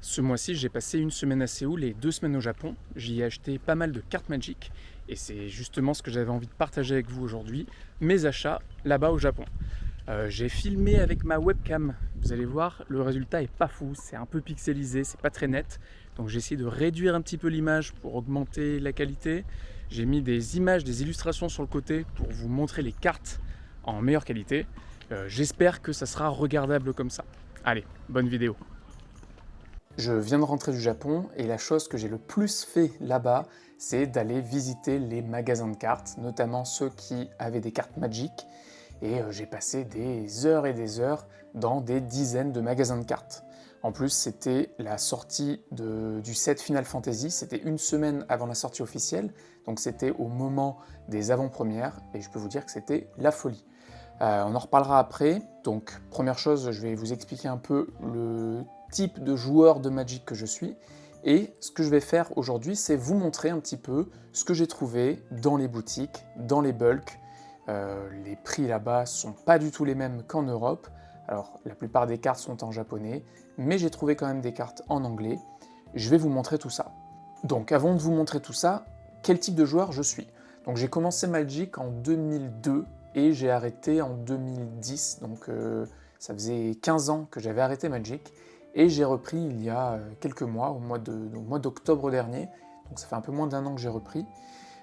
Ce mois-ci, j'ai passé une semaine à Séoul et 2 semaines au Japon. J'y ai acheté pas mal de cartes Magic et c'est justement ce que j'avais envie de partager avec vous aujourd'hui, mes achats là-bas au Japon. J'ai filmé avec ma webcam. Vous allez voir, le résultat est pas fou, c'est un peu pixelisé, c'est pas très net. Donc j'ai essayé de réduire un petit peu l'image pour augmenter la qualité. J'ai mis des images, des illustrations sur le côté pour vous montrer les cartes en meilleure qualité. J'espère que ça sera regardable comme ça. Allez, bonne vidéo. Je viens de rentrer du Japon et la chose que j'ai le plus fait là-bas, c'est d'aller visiter les magasins de cartes, notamment ceux qui avaient des cartes Magic. Et j'ai passé des heures et des heures dans des dizaines de magasins de cartes. En plus, c'était la sortie du set Final Fantasy, c'était une semaine avant la sortie officielle, donc c'était au moment des avant-premières, et je peux vous dire que c'était la folie. On en reparlera après. Donc, première chose, je vais vous expliquer un peu le type de joueur de Magic que je suis. Et ce que je vais faire aujourd'hui, c'est vous montrer un petit peu ce que j'ai trouvé dans les boutiques, dans les bulks. Les prix là-bas sont pas du tout les mêmes qu'en Europe. Alors, la plupart des cartes sont en japonais, mais j'ai trouvé quand même des cartes en anglais. Je vais vous montrer tout ça. Donc, avant de vous montrer tout ça, quel type de joueur je suis? Donc, j'ai commencé Magic en 2002 et j'ai arrêté en 2010, donc ça faisait 15 ans que j'avais arrêté Magic, et j'ai repris il y a quelques mois, au mois d'octobre dernier, donc ça fait un peu moins d'un an que j'ai repris,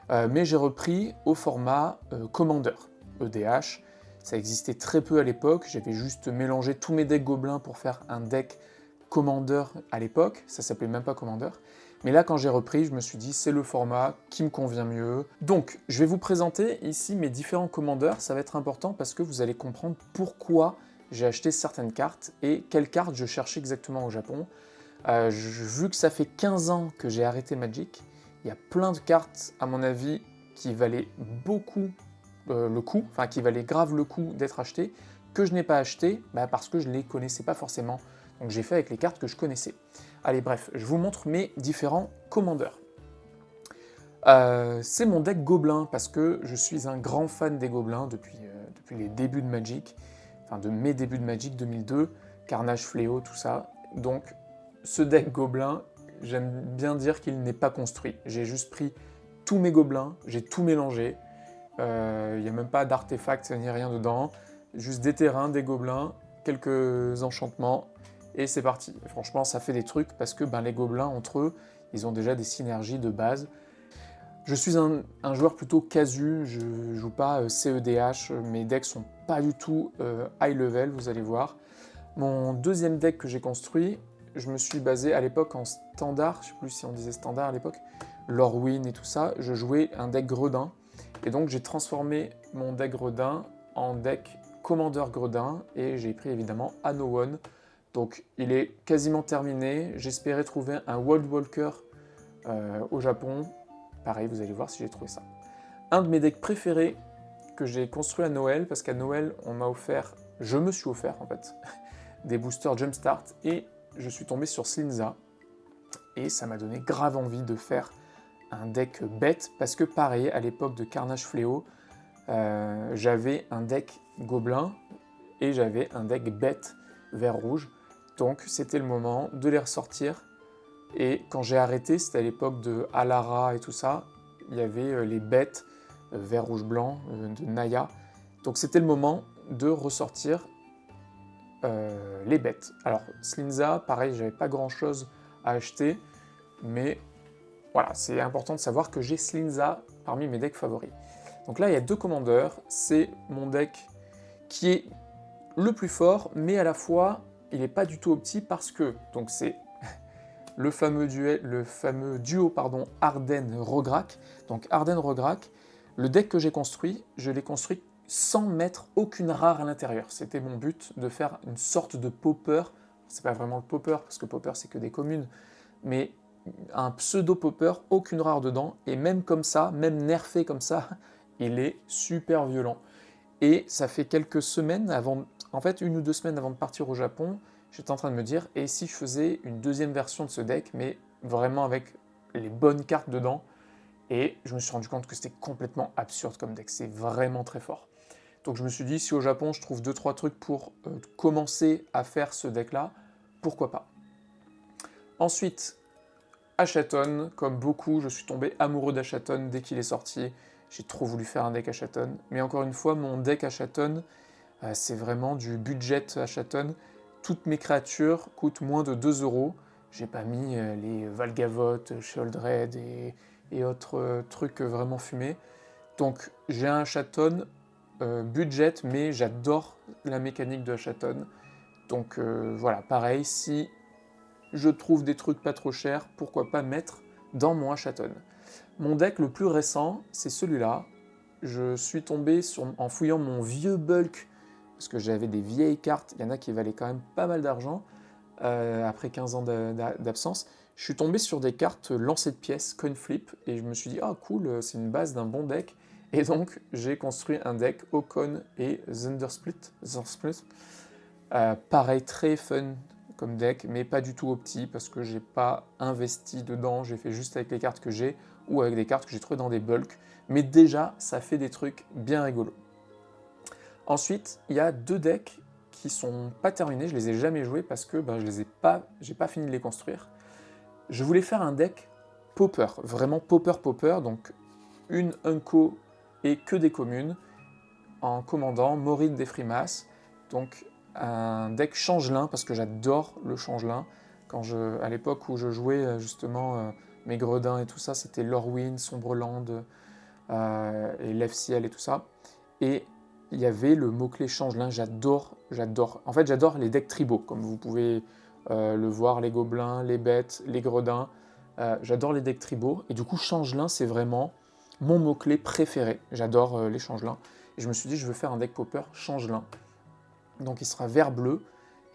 mais j'ai repris au format Commander, EDH. Ça existait très peu à l'époque, j'avais juste mélangé tous mes decks gobelins pour faire un deck Commander à l'époque, ça s'appelait même pas Commander. Mais là, quand j'ai repris, je me suis dit, c'est le format qui me convient mieux. Donc, je vais vous présenter ici mes différents commandeurs. Ça va être important parce que vous allez comprendre pourquoi j'ai acheté certaines cartes et quelles cartes je cherchais exactement au Japon. Vu que ça fait 15 ans que j'ai arrêté Magic, il y a plein de cartes, à mon avis, qui valaient beaucoup le coup, enfin qui valaient grave le coup d'être achetées, que je n'ai pas acheté parce que je ne les connaissais pas forcément. Donc j'ai fait avec les cartes que je connaissais. Allez, bref, je vous montre mes différents commandeurs. C'est mon deck Gobelin, parce que je suis un grand fan des Gobelins depuis les débuts de Magic, enfin de mes débuts de Magic 2002, Carnage Fléau, tout ça. Donc ce deck Gobelin, j'aime bien dire qu'il n'est pas construit. J'ai juste pris tous mes Gobelins, j'ai tout mélangé, il n'y a même pas d'artefacts ni rien dedans, juste des terrains, des Gobelins, quelques enchantements, et c'est parti. Et franchement, ça fait des trucs parce que les gobelins, entre eux, ils ont déjà des synergies de base. Je suis un joueur plutôt casu, je joue pas CEDH, mes decks sont pas du tout high level, vous allez voir. Mon deuxième deck que j'ai construit, je me suis basé à l'époque en standard, je sais plus si on disait standard à l'époque, Lorwyn et tout ça, je jouais un deck Gredin, et donc j'ai transformé mon deck Gredin en deck Commander Gredin, et j'ai pris évidemment Anno One. Donc il est quasiment terminé, j'espérais trouver un World Walker au Japon, pareil vous allez voir si j'ai trouvé ça. Un de mes decks préférés que j'ai construit à Noël, parce qu'à Noël on m'a offert, je me suis offert en fait, des boosters Jumpstart, et je suis tombé sur Slinza, et ça m'a donné grave envie de faire un deck bête, parce que pareil, à l'époque de Carnage Fléau, j'avais un deck gobelin, et j'avais un deck bête vert rouge, donc c'était le moment de les ressortir, et quand j'ai arrêté, c'était à l'époque de Alara et tout ça, il y avait les bêtes vert, rouge, blanc de Naya, donc c'était le moment de ressortir les bêtes. Alors Slinza, pareil, j'avais pas grand chose à acheter, mais voilà, c'est important de savoir que j'ai Slinza parmi mes decks favoris. Donc là, il y a deux commandeurs, c'est mon deck qui est le plus fort, mais à la fois, il n'est pas du tout opti parce que, donc c'est le fameux duo Ardennes-Regrak. Donc Ardennes-Regrak, le deck que j'ai construit, je l'ai construit sans mettre aucune rare à l'intérieur. C'était mon but de faire une sorte de popper. C'est pas vraiment le popper, parce que popper c'est que des communes, mais un pseudo-popper, aucune rare dedans, et même comme ça, même nerfé comme ça, il est super violent. Et ça fait quelques semaines avant, en fait 1 ou 2 semaines avant de partir au Japon, j'étais en train de me dire, et si je faisais une deuxième version de ce deck, mais vraiment avec les bonnes cartes dedans, et je me suis rendu compte que c'était complètement absurde comme deck, c'est vraiment très fort. Donc je me suis dit, si au Japon je trouve 2-3 trucs pour commencer à faire ce deck-là, pourquoi pas. Ensuite, Ashaton, comme beaucoup, je suis tombé amoureux d'Ashaton dès qu'il est sorti. J'ai trop voulu faire un deck Ashaton. Mais encore une fois, mon deck Ashaton, c'est vraiment du budget Ashaton. Toutes mes créatures coûtent moins de 2 euros. J'ai pas mis les Valgavoth, Sheoldred et autres trucs vraiment fumés. Donc j'ai un Ashaton budget, mais j'adore la mécanique de Ashaton. Donc voilà, pareil, si je trouve des trucs pas trop chers, pourquoi pas mettre dans mon Ashaton. Mon deck le plus récent, c'est celui-là. Je suis tombé en fouillant mon vieux bulk, parce que j'avais des vieilles cartes, il y en a qui valaient quand même pas mal d'argent, après 15 ans d'absence. Je suis tombé sur des cartes lancées de pièces, coin flip, et je me suis dit, ah cool, c'est une base d'un bon deck. Et donc, j'ai construit un deck Ocon et Thundersplit. Pareil, très fun comme deck, mais pas du tout opti, parce que j'ai pas investi dedans, j'ai fait juste avec les cartes que j'ai, ou avec des cartes que j'ai trouvées dans des bulks. Mais déjà, ça fait des trucs bien rigolos. Ensuite, il y a 2 decks qui sont pas terminés, je les ai jamais joués parce que j'ai pas fini de les construire. Je voulais faire un deck popper, vraiment popper, donc une Unco et que des communes, en commandant Morid des Frimas, donc un deck changelin, parce que j'adore le changelin. À l'époque où je jouais justement mes gredins et tout ça, c'était Lorwyn, Sombreland et Left-Ciel et tout ça. Et il y avait le mot-clé changelin, j'adore. En fait, j'adore les decks tribaux, comme vous pouvez le voir, les gobelins, les bêtes, les gredins. J'adore les decks tribaux. Et du coup, changelin, c'est vraiment mon mot-clé préféré. J'adore les changelins. Et je me suis dit, je veux faire un deck popper changelin. Donc il sera vert-bleu.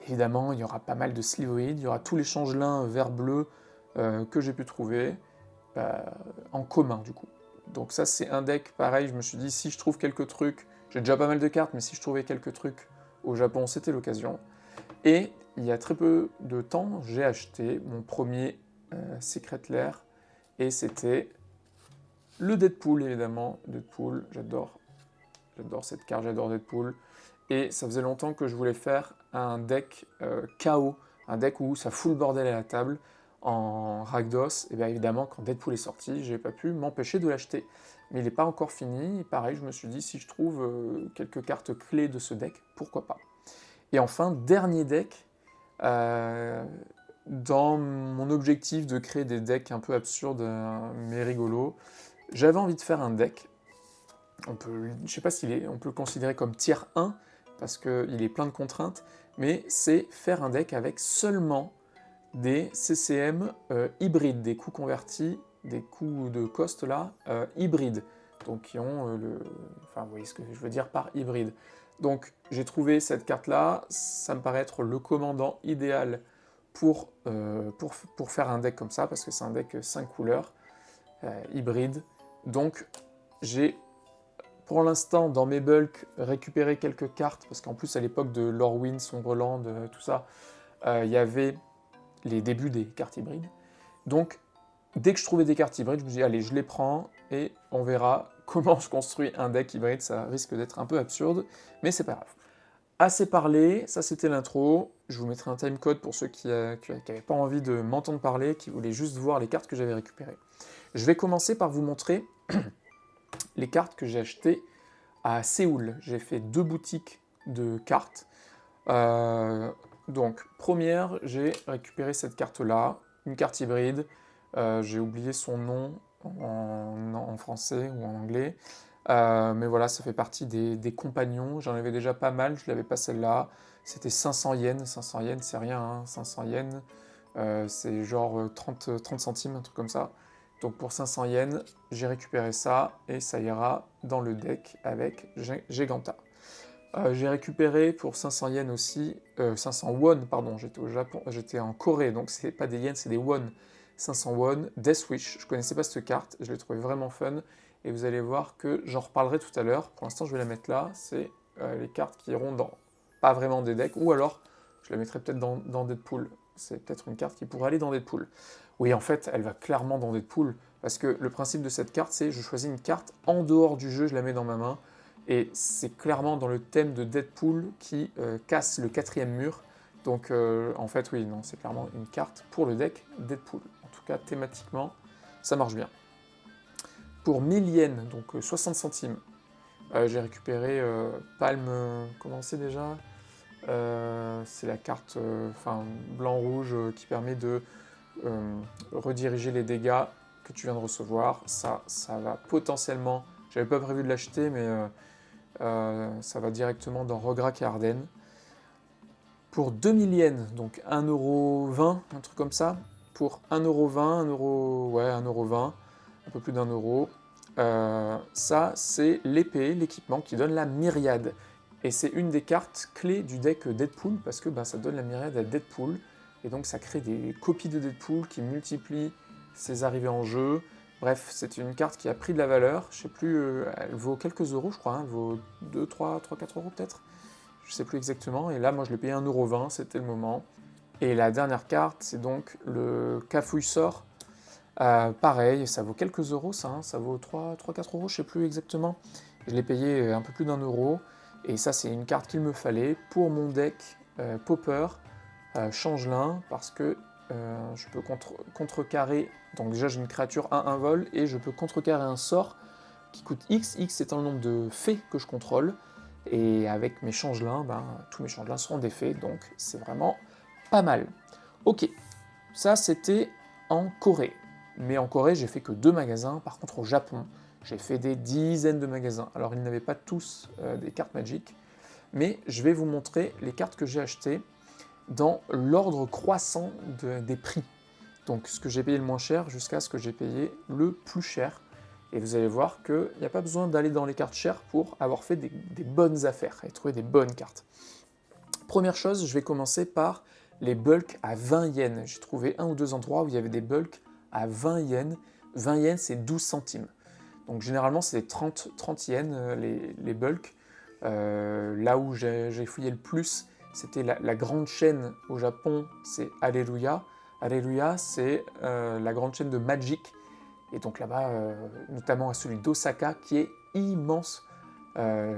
Évidemment, il y aura pas mal de slivoïdes. Il y aura tous les changelins vert-bleu que j'ai pu trouver en commun, du coup. Donc ça, c'est un deck, pareil, je me suis dit, si je trouve quelques trucs, j'ai déjà pas mal de cartes, mais si je trouvais quelques trucs au Japon, c'était l'occasion. Et il y a très peu de temps, j'ai acheté mon premier Secret Lair, et c'était le Deadpool, évidemment. Deadpool, j'adore cette carte, j'adore Deadpool. Et ça faisait longtemps que je voulais faire un deck KO, un deck où ça fout le bordel à la table, en Rakdos. Et bien évidemment, quand Deadpool est sorti, j'ai pas pu m'empêcher de l'acheter. Mais il n'est pas encore fini, et pareil, je me suis dit, si je trouve quelques cartes clés de ce deck, pourquoi pas. Et enfin, dernier deck, dans mon objectif de créer des decks un peu absurdes mais rigolos, j'avais envie de faire un deck. Je ne sais pas on peut le considérer comme tier 1, parce qu'il est plein de contraintes, mais c'est faire un deck avec seulement des CCM hybrides, des coups convertis, des coups de cost là, hybrides, donc qui ont Enfin, vous voyez ce que je veux dire par hybride. Donc j'ai trouvé cette carte-là, ça me paraît être le commandant idéal pour faire un deck comme ça, parce que c'est un deck 5 couleurs, hybride. Donc j'ai pour l'instant, dans mes bulks, récupéré quelques cartes, parce qu'en plus, à l'époque de Lorwyn, Sombreland, tout ça, il y avait les débuts des cartes hybrides. Donc, dès que je trouvais des cartes hybrides, je me dis, allez, je les prends, et on verra comment je construis un deck hybride. Ça risque d'être un peu absurde, mais c'est pas grave. Assez parlé, ça c'était l'intro. Je vous mettrai un timecode pour ceux qui n'avaient pas envie de m'entendre parler, qui voulaient juste voir les cartes que j'avais récupérées. Je vais commencer par vous montrer les cartes que j'ai achetées à Séoul. J'ai fait 2 boutiques de cartes. Donc, première, j'ai récupéré cette carte-là, une carte hybride. J'ai oublié son nom en français ou en anglais. Mais voilà, ça fait partie des compagnons. J'en avais déjà pas mal, je l'avais pas celle-là. C'était 500 yens. 500 yens, c'est rien, hein. 500 yens, c'est genre 30 centimes, un truc comme ça. Donc pour 500 yens, j'ai récupéré ça et ça ira dans le deck avec Giganta. J'ai récupéré pour 500 yens aussi, 500 won, pardon, j'étais au Japon, j'étais en Corée, donc c'est pas des yens, c'est des won. 500 won, Death Wish, je connaissais pas cette carte, je l'ai trouvée vraiment fun, et vous allez voir que j'en reparlerai tout à l'heure. Pour l'instant, je vais la mettre là, c'est les cartes qui iront dans pas vraiment des decks, ou alors je la mettrai peut-être dans Deadpool. C'est peut-être une carte qui pourrait aller dans Deadpool. Oui, en fait, elle va clairement dans Deadpool, parce que le principe de cette carte, c'est je choisis une carte en dehors du jeu, je la mets dans ma main, et c'est clairement dans le thème de Deadpool qui casse le 4e mur, Donc en fait oui, non, c'est clairement une carte pour le deck Deadpool. En tout cas thématiquement, ça marche bien. Pour 1000 yens, donc 60 centimes, j'ai récupéré Palme, comment c'est déjà c'est la carte blanc-rouge qui permet de rediriger les dégâts que tu viens de recevoir. Ça va potentiellement, j'avais pas prévu de l'acheter, mais ça va directement dans Rograk et Ardennes. Pour 2000 yens, donc 1,20€, un truc comme ça, pour 1,20€, 1,20€, un peu plus d'1€, ça c'est l'épée, l'équipement qui donne la myriade. Et c'est une des cartes clés du deck Deadpool, parce que ça donne la myriade à Deadpool, et donc ça crée des copies de Deadpool qui multiplient ses arrivées en jeu. Bref, c'est une carte qui a pris de la valeur, je sais plus, elle vaut quelques euros je crois, hein, elle vaut 2, 3, 4 euros peut-être, je sais plus exactement, et là moi je l'ai payé 1,20€, c'était le moment. Et la dernière carte, c'est donc le Cafouille Sort. Pareil, ça vaut quelques euros ça, hein, ça vaut 3-4 euros, je sais plus exactement. Je l'ai payé un peu plus d'1€, et ça c'est une carte qu'il me fallait pour mon deck Popper Changelin, parce que je peux contrecarrer, donc déjà j'ai une créature 1-1 vol, et je peux contrecarrer un sort qui coûte X, X étant le nombre de fées que je contrôle, et avec mes changelins, tous mes changelins seront des fées, donc c'est vraiment pas mal. Ok, ça c'était en Corée. Mais en Corée, j'ai fait que 2 magasins. Par contre, au Japon, j'ai fait des dizaines de magasins. Alors, ils n'avaient pas tous des cartes Magic, mais je vais vous montrer les cartes que j'ai achetées dans l'ordre croissant des prix. Donc, ce que j'ai payé le moins cher jusqu'à ce que j'ai payé le plus cher. Et vous allez voir qu'il n'y a pas besoin d'aller dans les cartes chères pour avoir fait des bonnes affaires et trouver des bonnes cartes. Première chose, je vais commencer par les bulks à 20 yens. J'ai trouvé un ou deux endroits où il y avait des bulks à 20 yens. 20 yens, c'est 12 centimes. Donc généralement, c'est 30 yens les bulks. Là où j'ai fouillé le plus, c'était la grande chaîne au Japon, c'est Alleluia. Alleluia, c'est la grande chaîne de Magic. Et donc là-bas, notamment à celui d'Osaka, qui est immense.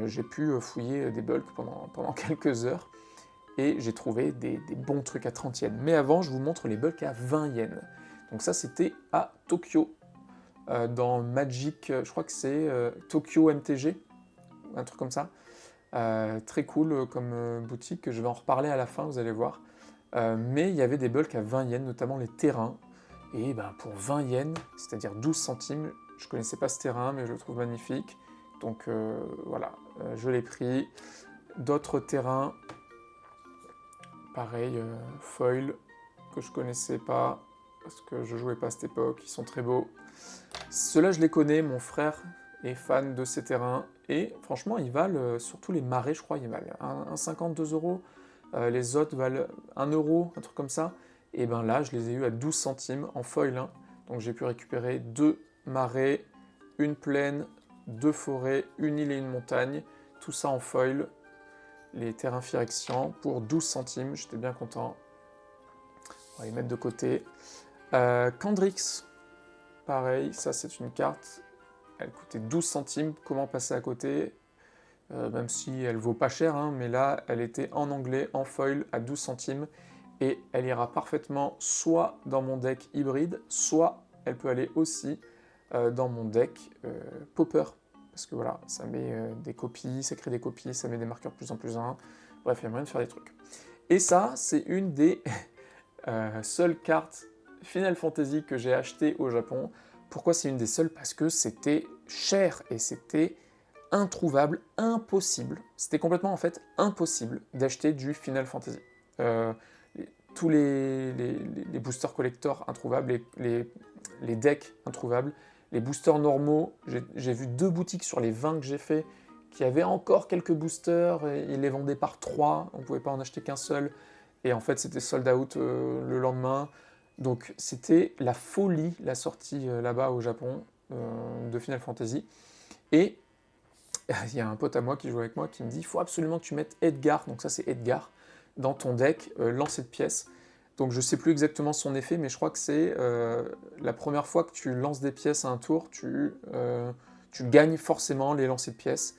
J'ai pu fouiller des bulks pendant quelques heures. Et j'ai trouvé des bons trucs à 30 yens. Mais avant, je vous montre les bulks à 20 yens. Donc ça, c'était à Tokyo, dans Magic, je crois que c'est Tokyo MTG, un truc comme ça. Très cool comme boutique, je vais en reparler à la fin, vous allez voir. Mais il y avait des bulks à 20 yens, notamment les terrains. Et pour 20 yens, c'est-à-dire 12 centimes, je ne connaissais pas ce terrain, mais je le trouve magnifique. Donc voilà, je l'ai pris. D'autres terrains, pareil, foil, que je connaissais pas, parce que je jouais pas à cette époque, ils sont très beaux. Ceux-là, je les connais, mon frère est fan de ces terrains, et franchement, ils valent, surtout les marais, je crois, ils valent 1,50, 2€, les autres valent 1€, un truc comme ça, et là, je les ai eu à 12 centimes en foil, hein. Donc j'ai pu récupérer 2 marais, une plaine, 2 forêts, une île et une montagne, tout ça en foil, les terrains Phyrexian pour 12 centimes, j'étais bien content. On va les mettre de côté. Candrix, pareil, ça c'est une carte, elle coûtait 12 centimes, comment passer à côté, même si elle vaut pas cher, hein, mais là elle était en anglais, en foil, à 12 centimes, et elle ira parfaitement soit dans mon deck hybride, soit elle peut aller aussi dans mon deck Popper, parce que voilà, ça met des copies, ça crée des copies, ça met des marqueurs plus en plus 1, bref, il y a moyen de faire des trucs. Et ça, c'est une des seules cartes Final Fantasy que j'ai achetées au Japon. Pourquoi c'est une des seules? Parce que c'était cher et c'était introuvable, impossible. C'était complètement en fait impossible d'acheter du Final Fantasy. Tous les boosters collector introuvables, les decks introuvables, les boosters normaux, j'ai vu 2 boutiques sur les 20 que j'ai fait qui avaient encore quelques boosters, et ils les vendaient par 3, on ne pouvait pas en acheter qu'un seul, et en fait c'était sold out le lendemain. Donc c'était la folie la sortie là-bas au Japon de Final Fantasy. Et il y a un pote à moi qui joue avec moi qui me dit il faut absolument que tu mettes Edgar, donc ça c'est Edgar, dans ton deck, lancer de pièces. Donc je sais plus exactement son effet, mais je crois que c'est la première fois que tu lances des pièces à un tour, tu gagnes forcément les lancers de pièces.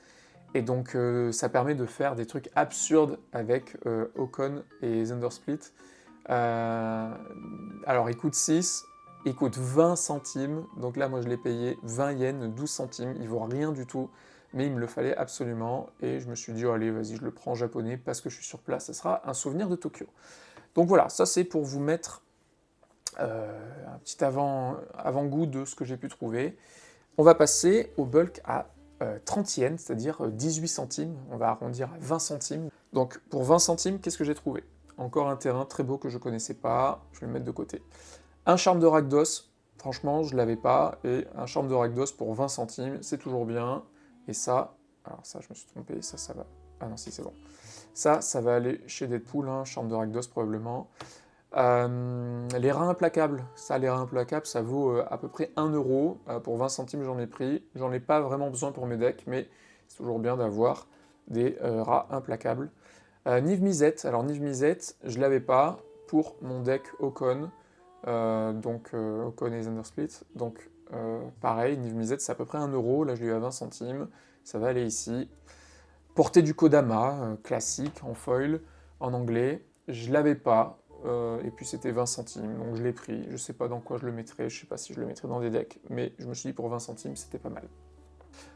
Et donc ça permet de faire des trucs absurdes avec Ocon et Thundersplit. Alors il coûte 6, il coûte 20 centimes, donc là moi je l'ai payé 20 yens, 12 centimes, il vaut rien du tout, mais il me le fallait absolument, et je me suis dit, oh, allez, vas-y, je le prends en japonais, parce que je suis sur place, ça sera un souvenir de Tokyo. Donc voilà, ça c'est pour vous mettre un petit avant-goût de ce que j'ai pu trouver. On va passer au bulk à 30 yens, c'est-à-dire 18 centimes, on va arrondir à 20 centimes. Donc pour 20 centimes, qu'est-ce que j'ai trouvé? Encore un terrain très beau que je ne connaissais pas, je vais le mettre de côté. Un charme de Rakdos, franchement je ne l'avais pas, et un charme de Rakdos pour 20 centimes, c'est toujours bien. Et ça, alors ça je me suis trompé, ça va... Ah non si c'est bon. Ça va aller chez Deadpool, hein, charme de Rakdos probablement. Les reins implacables, les reins implacables, ça vaut à peu près 1 euro. Pour 20 centimes, j'en ai pris. J'en ai pas vraiment besoin pour mes decks, mais c'est toujours bien d'avoir des rats implacables. Niv Mizzet, alors Niv Mizzet, je l'avais pas pour mon deck Ocon, Ocon et Thundersplit. Donc pareil, Niv Mizzet, c'est à peu près 1 euro. Là, je l'ai eu à 20 centimes. Ça va aller ici. Portée du Kodama, classique, en foil, en anglais. Je l'avais pas. Et puis c'était 20 centimes, donc je l'ai pris. Je sais pas dans quoi je le mettrais, je sais pas si je le mettrais dans des decks, mais je me suis dit pour 20 centimes, c'était pas mal.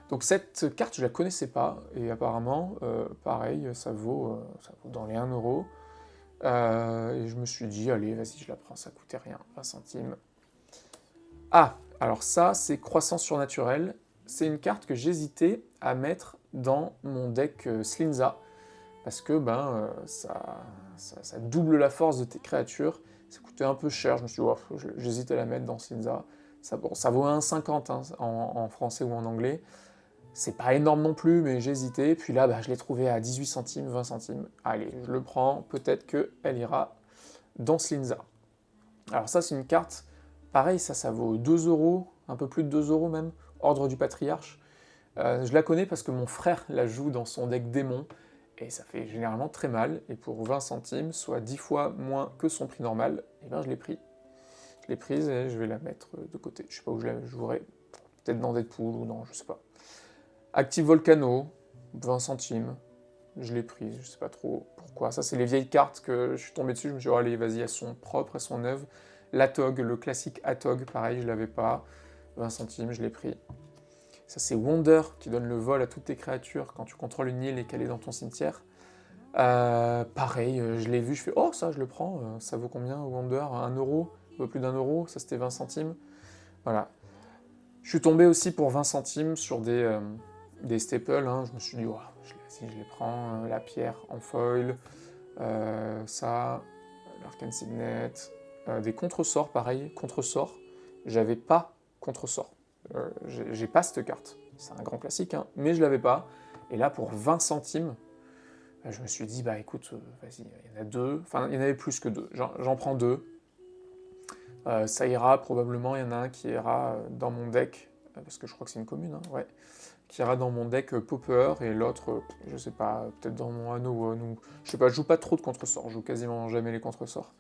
Donc cette carte, je la connaissais pas, et apparemment, pareil, ça vaut dans les 1 euro. Et je me suis dit, allez, vas-y, je la prends, ça coûtait rien, 20 centimes. Ah, alors ça, c'est Croissance surnaturelle. C'est une carte que j'hésitais à mettre dans mon deck Slinza, parce que ça double la force de tes créatures. Ça coûtait un peu cher, je me suis dit, oh, j'hésite à la mettre dans Slinza. Ça vaut 1,50 hein, en français ou en anglais. C'est pas énorme non plus, mais j'ai hésité. Puis là, je l'ai trouvé à 18 centimes, 20 centimes. Allez, je le prends, peut-être qu'elle ira dans Slinza. Alors ça, c'est une carte, pareil, ça vaut 2 euros, un peu plus de 2 euros même, Ordre du Patriarche. Je la connais parce que mon frère la joue dans son deck démon, et ça fait généralement très mal, et pour 20 centimes, soit 10 fois moins que son prix normal, et je l'ai pris. Je l'ai prise et je vais la mettre de côté. Je sais pas où je la jouerai, peut-être dans Deadpool ou non, je sais pas. Active Volcano, 20 centimes, je l'ai prise, je sais pas trop pourquoi. Ça, c'est les vieilles cartes que je suis tombé dessus, je me suis dit, oh, allez, vas-y, elles sont propres, elles sont neuves. L'Atog, le classique Atog, pareil, je l'avais pas, 20 centimes, je l'ai pris. Ça, c'est Wonder, qui donne le vol à toutes tes créatures quand tu contrôles une île et qu'elle est dans ton cimetière. Pareil, je l'ai vu, je fais, oh, ça, je le prends, ça vaut combien, Wonder? 1 euro, un peu plus d'1 euro, ça c'était 20 centimes. Voilà. Je suis tombé aussi pour 20 centimes sur des staples, hein. Je me suis dit, oh, je les prends, la pierre en foil, ça, l'Arcane Signet, des contre-sorts, pareil, contre-sorts. J'avais pas contre-sorts. J'ai pas cette carte. C'est un grand classique, hein, mais je l'avais pas. Et là, pour 20 centimes, je me suis dit, bah écoute, vas-y, il y en a deux. Enfin, il y en avait plus que deux. J'en prends deux. Ça ira probablement, il y en a un qui ira dans mon deck, parce que je crois que c'est une commune, hein, ouais, qui ira dans mon deck Popper, et l'autre, je sais pas, peut-être dans mon anneau ou je sais pas, je joue pas trop de contre-sorts, je joue quasiment jamais les contre-sorts.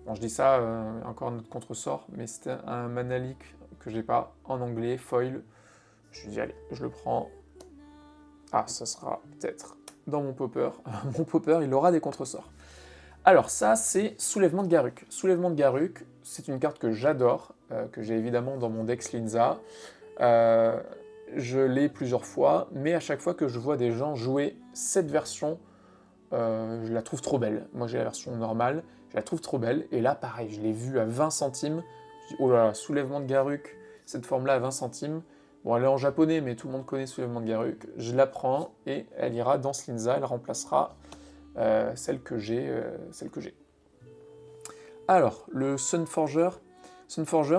Bon, je dis ça, encore un autre contre-sort, mais c'était un Manalik que j'ai pas, en anglais, foil. Je me suis dit, allez, je le prends. Ah, ça sera peut-être dans mon Popper. Mon Popper, il aura des contre-sorts. Alors ça, c'est Soulèvement de Garruk. Soulèvement de Garruk, c'est une carte que j'adore, que j'ai évidemment dans mon deck Slinza. Je l'ai plusieurs fois, mais à chaque fois que je vois des gens jouer cette version, je la trouve trop belle. Moi j'ai la version normale, je la trouve trop belle, et là pareil, je l'ai vue à 20 centimes. Je dis, oh là là, Soulèvement de Garruk, cette forme-là à 20 centimes. Bon, elle est en japonais, mais tout le monde connaît Soulèvement de Garruk. Je la prends, et elle ira dans Slinza, elle remplacera celle que j'ai. Alors, le Sunforger,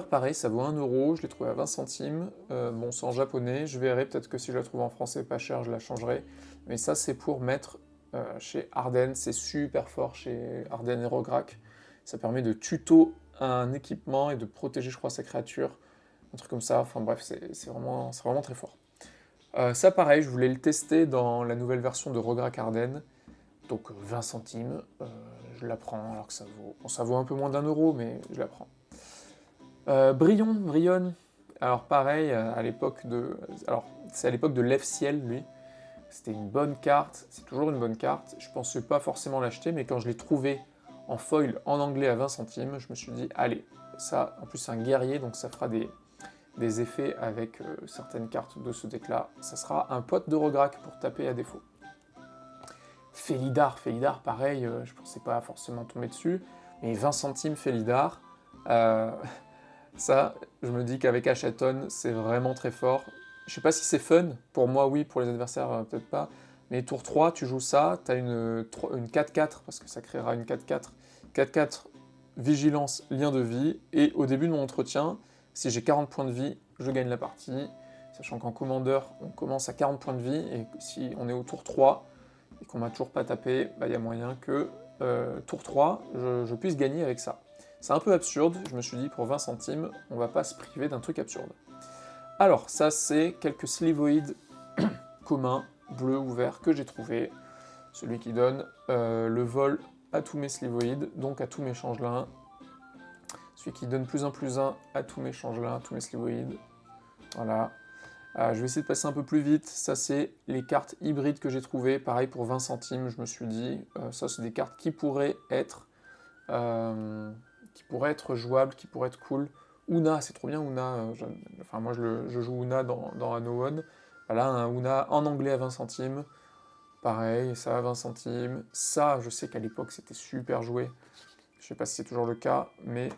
pareil, ça vaut 1 euro, je l'ai trouvé à 20 centimes. Bon, c'est en japonais, je verrai, peut-être que si je la trouve en français pas cher, je la changerai. Mais ça, c'est pour mettre chez Ardennes, c'est super fort chez Ardennes et Rograk. Ça permet de tuto un équipement et de protéger, je crois, sa créature. Un truc comme ça, enfin bref, c'est vraiment très fort. Ça, pareil, je voulais le tester dans la nouvelle version de Rograk Ardennes. Donc 20 centimes, je la prends, alors que ça vaut un peu moins d'1 euro, mais je la prends. Brion, alors pareil, à l'époque de... Alors, c'est à l'époque de l'Ef-Ciel, lui. C'était une bonne carte, c'est toujours une bonne carte. Je pensais pas forcément l'acheter, mais quand je l'ai trouvé en foil en anglais à 20 centimes, je me suis dit, allez, ça, en plus c'est un guerrier, donc ça fera des effets avec certaines cartes de ce deck-là. Ça sera un pote de Rograc pour taper à défaut. Felidar, pareil, je pensais pas forcément tomber dessus, mais 20 centimes Felidar, ça, je me dis qu'avec Achaton, c'est vraiment très fort. Je sais pas si c'est fun, pour moi oui, pour les adversaires peut-être pas, mais tour 3, tu joues ça, tu as une 4-4, parce que ça créera une 4-4, 4-4, vigilance, lien de vie, et au début de mon entretien, si j'ai 40 points de vie, je gagne la partie, sachant qu'en commandeur, on commence à 40 points de vie, et si on est au tour 3, et qu'on m'a toujours pas tapé, il y a moyen que tour 3, je puisse gagner avec ça. C'est un peu absurde, je me suis dit pour 20 centimes, on va pas se priver d'un truc absurde. Alors, ça c'est quelques slivoïdes communs, bleus ou verts, que j'ai trouvé. Celui qui donne le vol à tous mes slivoïdes, donc à tous mes changelins. Celui qui donne plus 1 plus 1 à tous mes changelins, à tous mes slivoïdes. Voilà. Je vais essayer de passer un peu plus vite. Ça, c'est les cartes hybrides que j'ai trouvées. Pareil, pour 20 centimes, je me suis dit, ça, c'est des cartes qui pourraient être jouables, qui pourraient être cool. Una, c'est trop bien, Una. Enfin, moi, je joue Una dans Anno One. Voilà, un Una en anglais à 20 centimes. Pareil, ça à 20 centimes. Ça, je sais qu'à l'époque, c'était super joué. Je sais pas si c'est toujours le cas, mais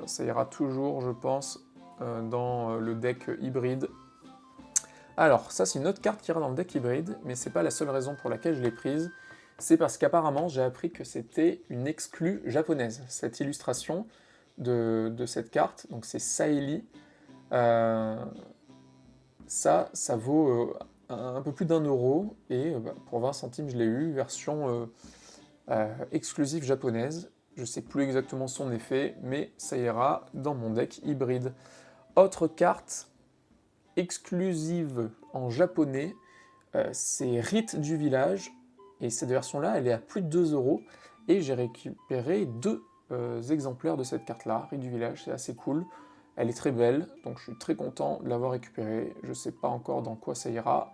ça ira toujours, je pense, dans le deck hybride. Alors, ça c'est une autre carte qui ira dans le deck hybride, mais c'est pas la seule raison pour laquelle je l'ai prise. C'est parce qu'apparemment, j'ai appris que c'était une exclue japonaise, cette illustration de cette carte. Donc c'est Saeli. Ça vaut un peu plus d'1 €, et pour 20 centimes, je l'ai eu, version exclusive japonaise. Je sais plus exactement son effet, mais ça ira dans mon deck hybride. Autre carte exclusive en japonais, c'est Rite du village, et cette version-là, elle est à plus de 2 €, et j'ai récupéré 2 exemplaires de cette carte-là, Rite du village, c'est assez cool. Elle est très belle, donc je suis très content de l'avoir récupérée. Je sais pas encore dans quoi ça ira,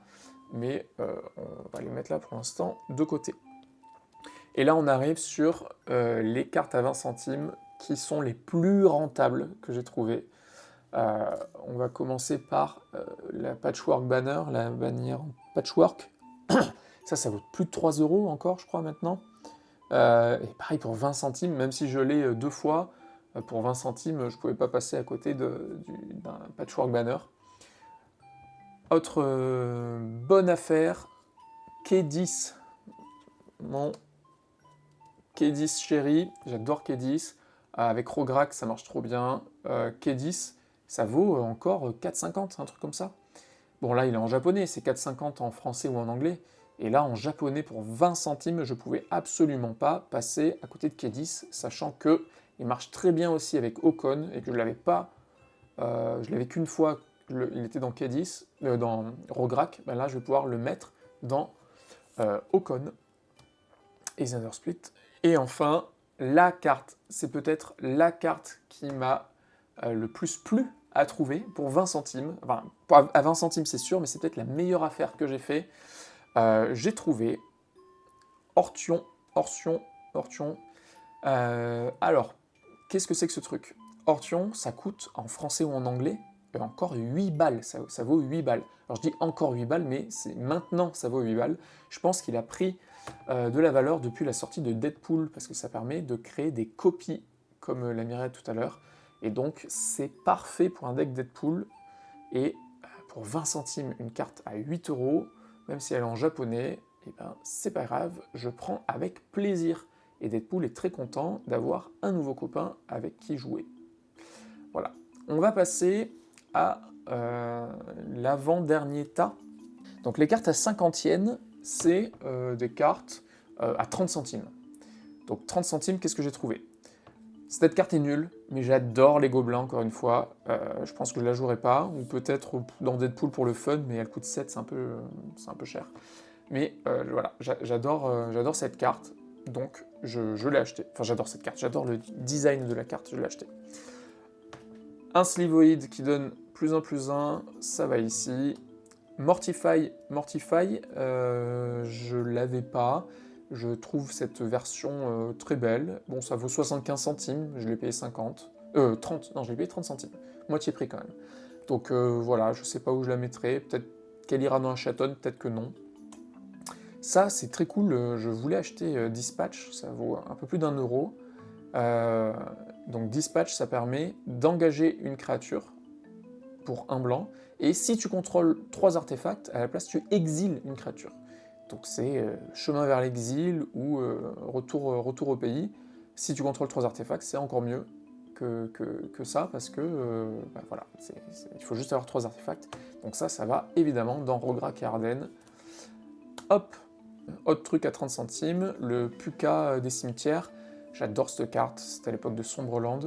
mais on va les mettre là pour l'instant de côté. Et là, on arrive sur les cartes à 20 centimes qui sont les plus rentables que j'ai trouvées. On va commencer par la Patchwork Banner, la bannière en patchwork. Ça vaut plus de 3 € encore, je crois, maintenant. Et pareil pour 20 centimes, même si je l'ai 2 fois, pour 20 centimes, je pouvais pas passer à côté d'un Patchwork Banner. Autre bonne affaire, K10. Mon K10 chéri, j'adore K10. Avec Rograc, ça marche trop bien. K10, ça vaut encore 4,50, un truc comme ça. Bon, là, il est en japonais, c'est 4,50 en français ou en anglais. Et là, en japonais, pour 20 centimes, je pouvais absolument pas passer à côté de K10, sachant que il marche très bien aussi avec Ocon, et que je l'avais pas... je l'avais qu'une fois, il était dans K10, dans Rograc. Ben là, je vais pouvoir le mettre dans Ocon et Split. Et enfin, la carte, c'est peut-être la carte qui m'a le plus plu à trouver pour 20 centimes. Enfin, à 20 centimes, c'est sûr, mais c'est peut-être la meilleure affaire que j'ai fait. J'ai trouvé Ortion. Alors, qu'est-ce que c'est que ce truc? Ortion, ça coûte en français ou en anglais encore 8 balles. Ça vaut 8 balles. Alors, je dis encore 8 balles, mais maintenant ça vaut 8 balles. Je pense qu'il a pris de la valeur depuis la sortie de Deadpool, parce que ça permet de créer des copies, comme l'a Myriad tout à l'heure. Et donc, c'est parfait pour un deck Deadpool. Et pour 20 centimes, une carte à 8 €, même si elle est en japonais, et c'est pas grave, je prends avec plaisir. Et Deadpool est très content d'avoir un nouveau copain avec qui jouer. Voilà. On va passer à l'avant-dernier tas. Donc les cartes à 50 yens, c'est des cartes à 30 centimes. Donc 30 centimes, qu'est-ce que j'ai trouvé? Cette carte est nulle, mais j'adore les gobelins, encore une fois. Je pense que je la jouerai pas, ou peut-être dans Deadpool pour le fun, mais elle coûte 7, c'est un peu cher. Mais voilà, j'adore cette carte, donc je l'ai achetée. Enfin, j'adore cette carte, j'adore le design de la carte, je l'ai achetée. Un Slivoïde qui donne plus 1 plus 1, ça va ici. Mortify, je l'avais pas. Je trouve cette version très belle. Bon, ça vaut 75 centimes, je l'ai payé 50. 30, non, je l'ai payé 30 centimes. Moitié prix quand même. Donc voilà, je sais pas où je la mettrai. Peut-être qu'elle ira dans un chaton, peut-être que non. Ça, c'est très cool. Je voulais acheter Dispatch, ça vaut un peu plus d'1 euro. Donc Dispatch, ça permet d'engager une créature pour un blanc, et si tu contrôles 3 artefacts, à la place tu exiles une créature. Donc c'est chemin vers l'exil ou retour au pays. Si tu contrôles 3 artefacts, c'est encore mieux que ça, parce que bah voilà, il faut juste avoir 3 artefacts. Donc ça va évidemment dans Rograk et Ardennes. Hop, autre truc à 30 centimes, le Puka des cimetières. J'adore cette carte, c'était à l'époque de Sombreland.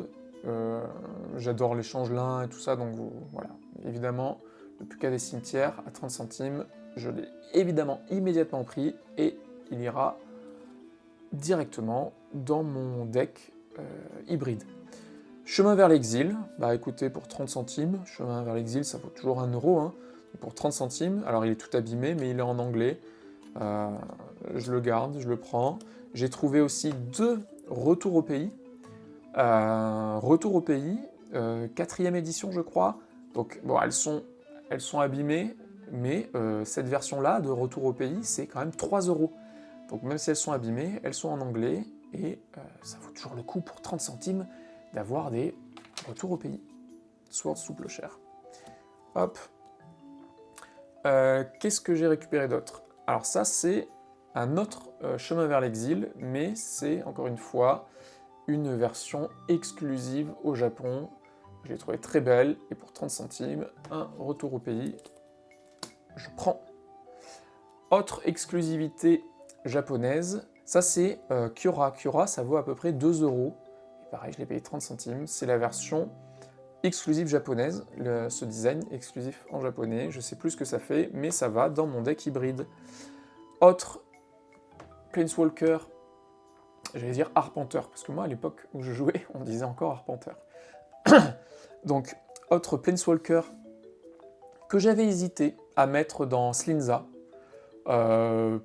J'adore les changelins et tout ça, donc voilà. Évidemment, le Puka des cimetières à 30 centimes, je l'ai évidemment immédiatement pris et il ira directement dans mon deck hybride. Chemin vers l'exil, bah écoutez, pour 30 centimes, chemin vers l'exil, ça vaut toujours 1 euro, hein. Pour 30 centimes, alors il est tout abîmé, mais il est en anglais. Je le garde, je le prends. J'ai trouvé aussi 2 retours au pays. Retour au pays, 4e édition, je crois. Donc, bon, elles sont abîmées, mais cette version-là de Retour au pays, c'est quand même 3 euros. Donc, même si elles sont abîmées, elles sont en anglais, et ça vaut toujours le coup pour 30 centimes d'avoir des Retours au pays. Sword sous clochère. Hop. Qu'est-ce que j'ai récupéré d'autre? Alors, ça, c'est un autre chemin vers l'exil, mais c'est, encore une fois, une version exclusive au Japon. Je l'ai trouvée très belle, et pour 30 centimes, un retour au pays, je prends. Autre exclusivité japonaise, ça c'est Kyora. Kyora, ça vaut à peu près 2 euros. Et pareil, je l'ai payé 30 centimes. C'est la version exclusive japonaise, ce design exclusif en japonais. Je sais plus ce que ça fait, mais ça va dans mon deck hybride. Autre Planeswalker, j'allais dire Arpenteur, parce que moi, à l'époque où je jouais, on disait encore Arpenteur. Donc, autre Planeswalker que j'avais hésité à mettre dans Slinza.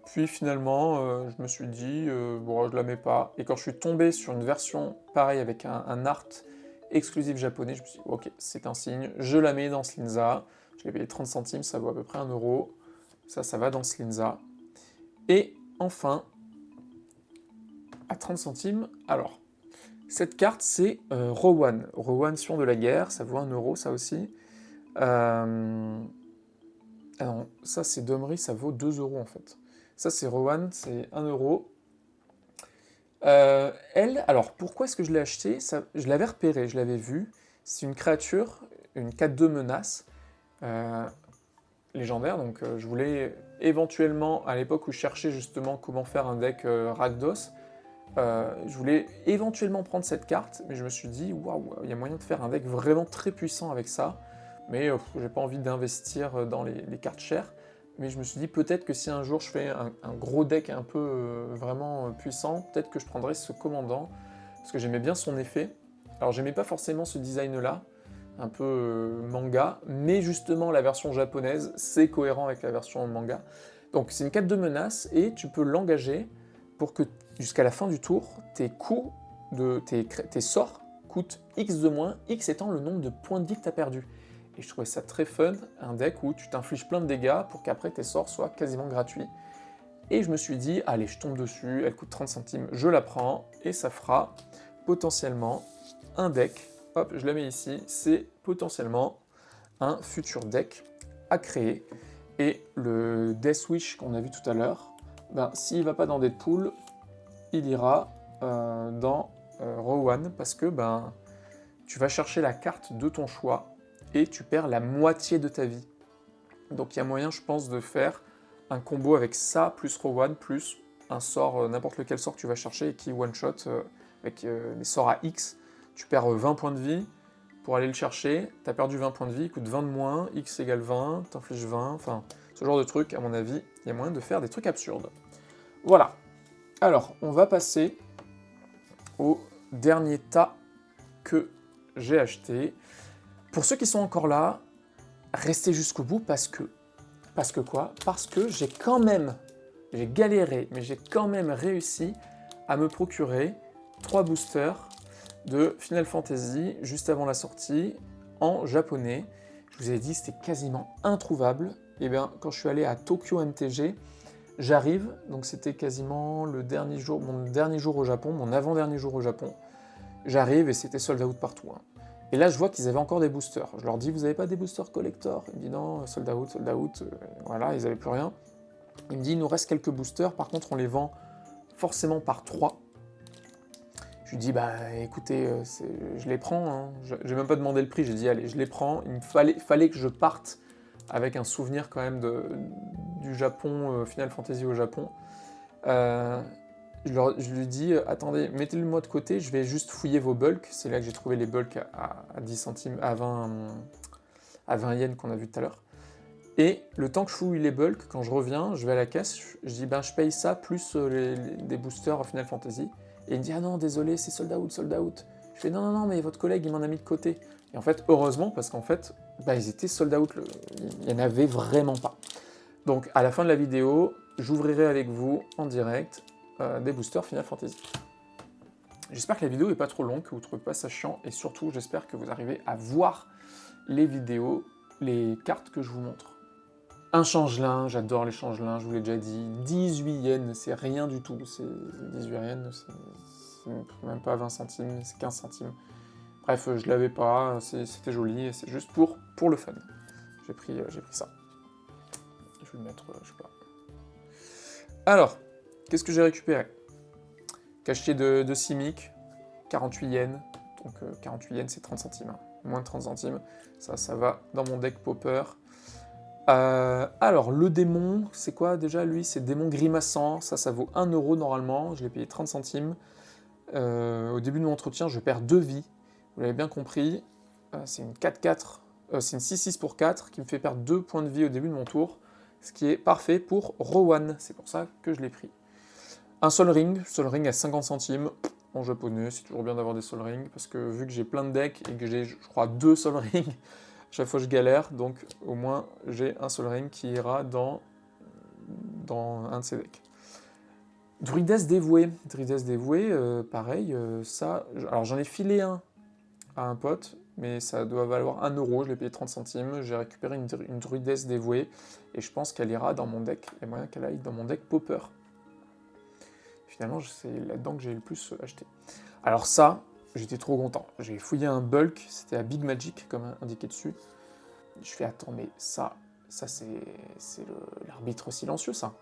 Puis finalement, je me suis dit, bon, je la mets pas. Et quand je suis tombé sur une version pareille avec un art exclusif japonais, je me suis dit, ok, c'est un signe, je la mets dans Slinza. Je l'ai payé 30 centimes, ça vaut à peu près 1 euro. Ça va dans Slinza. Et enfin, à 30 centimes, alors, cette carte, c'est Rowan. Rowan, Sion de la guerre, ça vaut 1 euro, ça aussi. Ah non, ça c'est Domri, ça vaut 2 euros en fait. Ça c'est Rowan, c'est 1 euro. Elle, alors pourquoi est-ce que je l'ai acheté? Je l'avais repéré, je l'avais vu. C'est une créature, une 4-2 menace légendaire, donc je voulais éventuellement, à l'époque où je cherchais justement comment faire un deck Rakdos, je voulais éventuellement prendre cette carte, mais je me suis dit, waouh, il y a moyen de faire un deck vraiment très puissant avec ça, mais j'ai pas envie d'investir dans les cartes chères. Mais je me suis dit, peut-être que si un jour je fais un gros deck un peu vraiment puissant, peut-être que je prendrais ce commandant, parce que j'aimais bien son effet. Alors j'aimais pas forcément ce design-là, un peu manga, mais justement la version japonaise, c'est cohérent avec la version manga. Donc c'est une 4 de menace, et tu peux l'engager pour que jusqu'à la fin du tour, tes coups, tes sorts coûtent X de moins, X étant le nombre de points de vie que tu as perdu. Et je trouvais ça très fun, un deck où tu t'infliges plein de dégâts pour qu'après tes sorts soient quasiment gratuits. Et je me suis dit, allez, je tombe dessus, elle coûte 30 centimes, je la prends, et ça fera potentiellement un deck. Hop, je la mets ici, c'est potentiellement un futur deck à créer. Et le Death Wish qu'on a vu tout à l'heure, ben, s'il ne va pas dans Deadpool, il ira dans Rowan, parce que ben, tu vas chercher la carte de ton choix, et tu perds la moitié de ta vie. Donc il y a moyen, je pense, de faire un combo avec ça, plus Rowan, plus un sort, n'importe lequel sort que tu vas chercher, et qui one-shot avec des sorts à X. Tu perds 20 points de vie pour aller le chercher, tu as perdu 20 points de vie, il coûte 20 de moins, X égale 20, t'infliges 20, enfin, ce genre de truc, à mon avis, il y a moyen de faire des trucs absurdes. Voilà. Alors, on va passer au dernier tas que j'ai acheté. Pour ceux qui sont encore là, restez jusqu'au bout parce que Parce que quoi? Parce que j'ai galéré, mais j'ai quand même réussi à me procurer 3 boosters de Final Fantasy juste avant la sortie en japonais. Je vous ai dit, c'était quasiment introuvable. Et bien, quand je suis allé à Tokyo MTG, j'arrive, donc c'était quasiment le dernier jour, mon dernier jour au Japon, mon avant-dernier jour au Japon. J'arrive et c'était sold out partout. Hein. Et là, je vois qu'ils avaient encore des boosters. Je leur dis, vous n'avez pas des boosters collector? Ils me disent, non, sold out, voilà, ils n'avaient plus rien. Il me dit, il nous reste quelques boosters, par contre, on les vend forcément par 3. Je lui dis, bah écoutez, je les prends, hein. J'ai même pas demandé le prix, j'ai dit, allez, je les prends. Il me fallait que je parte avec un souvenir quand même du Japon, Final Fantasy au Japon. Je lui dis, attendez, mettez-le moi de côté, je vais juste fouiller vos bulks. C'est là que j'ai trouvé les bulks à 10 centimes, à 20 yens qu'on a vu tout à l'heure. Et le temps que je fouille les bulks, quand je reviens, je vais à la caisse, je dis, ben je paye ça plus des boosters Final Fantasy. Et il me dit, ah non, désolé, c'est sold out, sold out. Je fais, non, non, non, mais votre collègue, il m'en a mis de côté. Et en fait, heureusement, parce qu'en fait, bah, ils étaient sold out, il n'y en avait vraiment pas. Donc, à la fin de la vidéo, j'ouvrirai avec vous, en direct, des boosters Final Fantasy. J'espère que la vidéo n'est pas trop longue, que vous ne trouvez pas ça chiant, et surtout, j'espère que vous arrivez à voir les vidéos, les cartes que je vous montre. Un changelin, j'adore les changelins, je vous l'ai déjà dit. 18 yens, c'est rien du tout. 18 yens, c'est même pas 20 centimes, c'est 15 centimes. Bref, je l'avais pas, c'était joli, et c'est juste pour le fun. J'ai pris ça. Je vais le mettre, je sais pas. Alors, qu'est-ce que j'ai récupéré? Cachet de Simic, 48 yens. Donc 48 yens, c'est 30 centimes. Hein. Moins de 30 centimes. Ça va dans mon deck Popper. Alors, le démon, c'est quoi déjà lui? C'est démon grimaçant, ça vaut 1 euro normalement, je l'ai payé 30 centimes. Au début de mon entretien, je perds 2 vies, vous l'avez bien compris. C'est une 4-4, c'est une 6-6 pour 4 qui me fait perdre 2 points de vie au début de mon tour, ce qui est parfait pour Rowan, c'est pour ça que je l'ai pris. Un Sol Ring à 50 centimes, en japonais, c'est toujours bien d'avoir des Sol Ring, parce que vu que j'ai plein de decks et que j'ai, je crois, 2 Sol Ring, chaque fois je galère, donc au moins j'ai un Sol Ring qui ira dans un de ces decks. Druidesse dévouée, pareil, ça... Alors j'en ai filé un à un pote, mais ça doit valoir 1 euro, je l'ai payé 30 centimes, j'ai récupéré une Druidesse dévouée, et je pense qu'elle ira dans mon deck, il y a moyen qu'elle aille dans mon deck Popper. Finalement, c'est là-dedans que j'ai le plus acheté. Alors ça, j'étais trop content. J'ai fouillé un bulk, c'était à Big Magic, comme indiqué dessus. Je fais, attends, mais ça c'est l'arbitre silencieux, ça.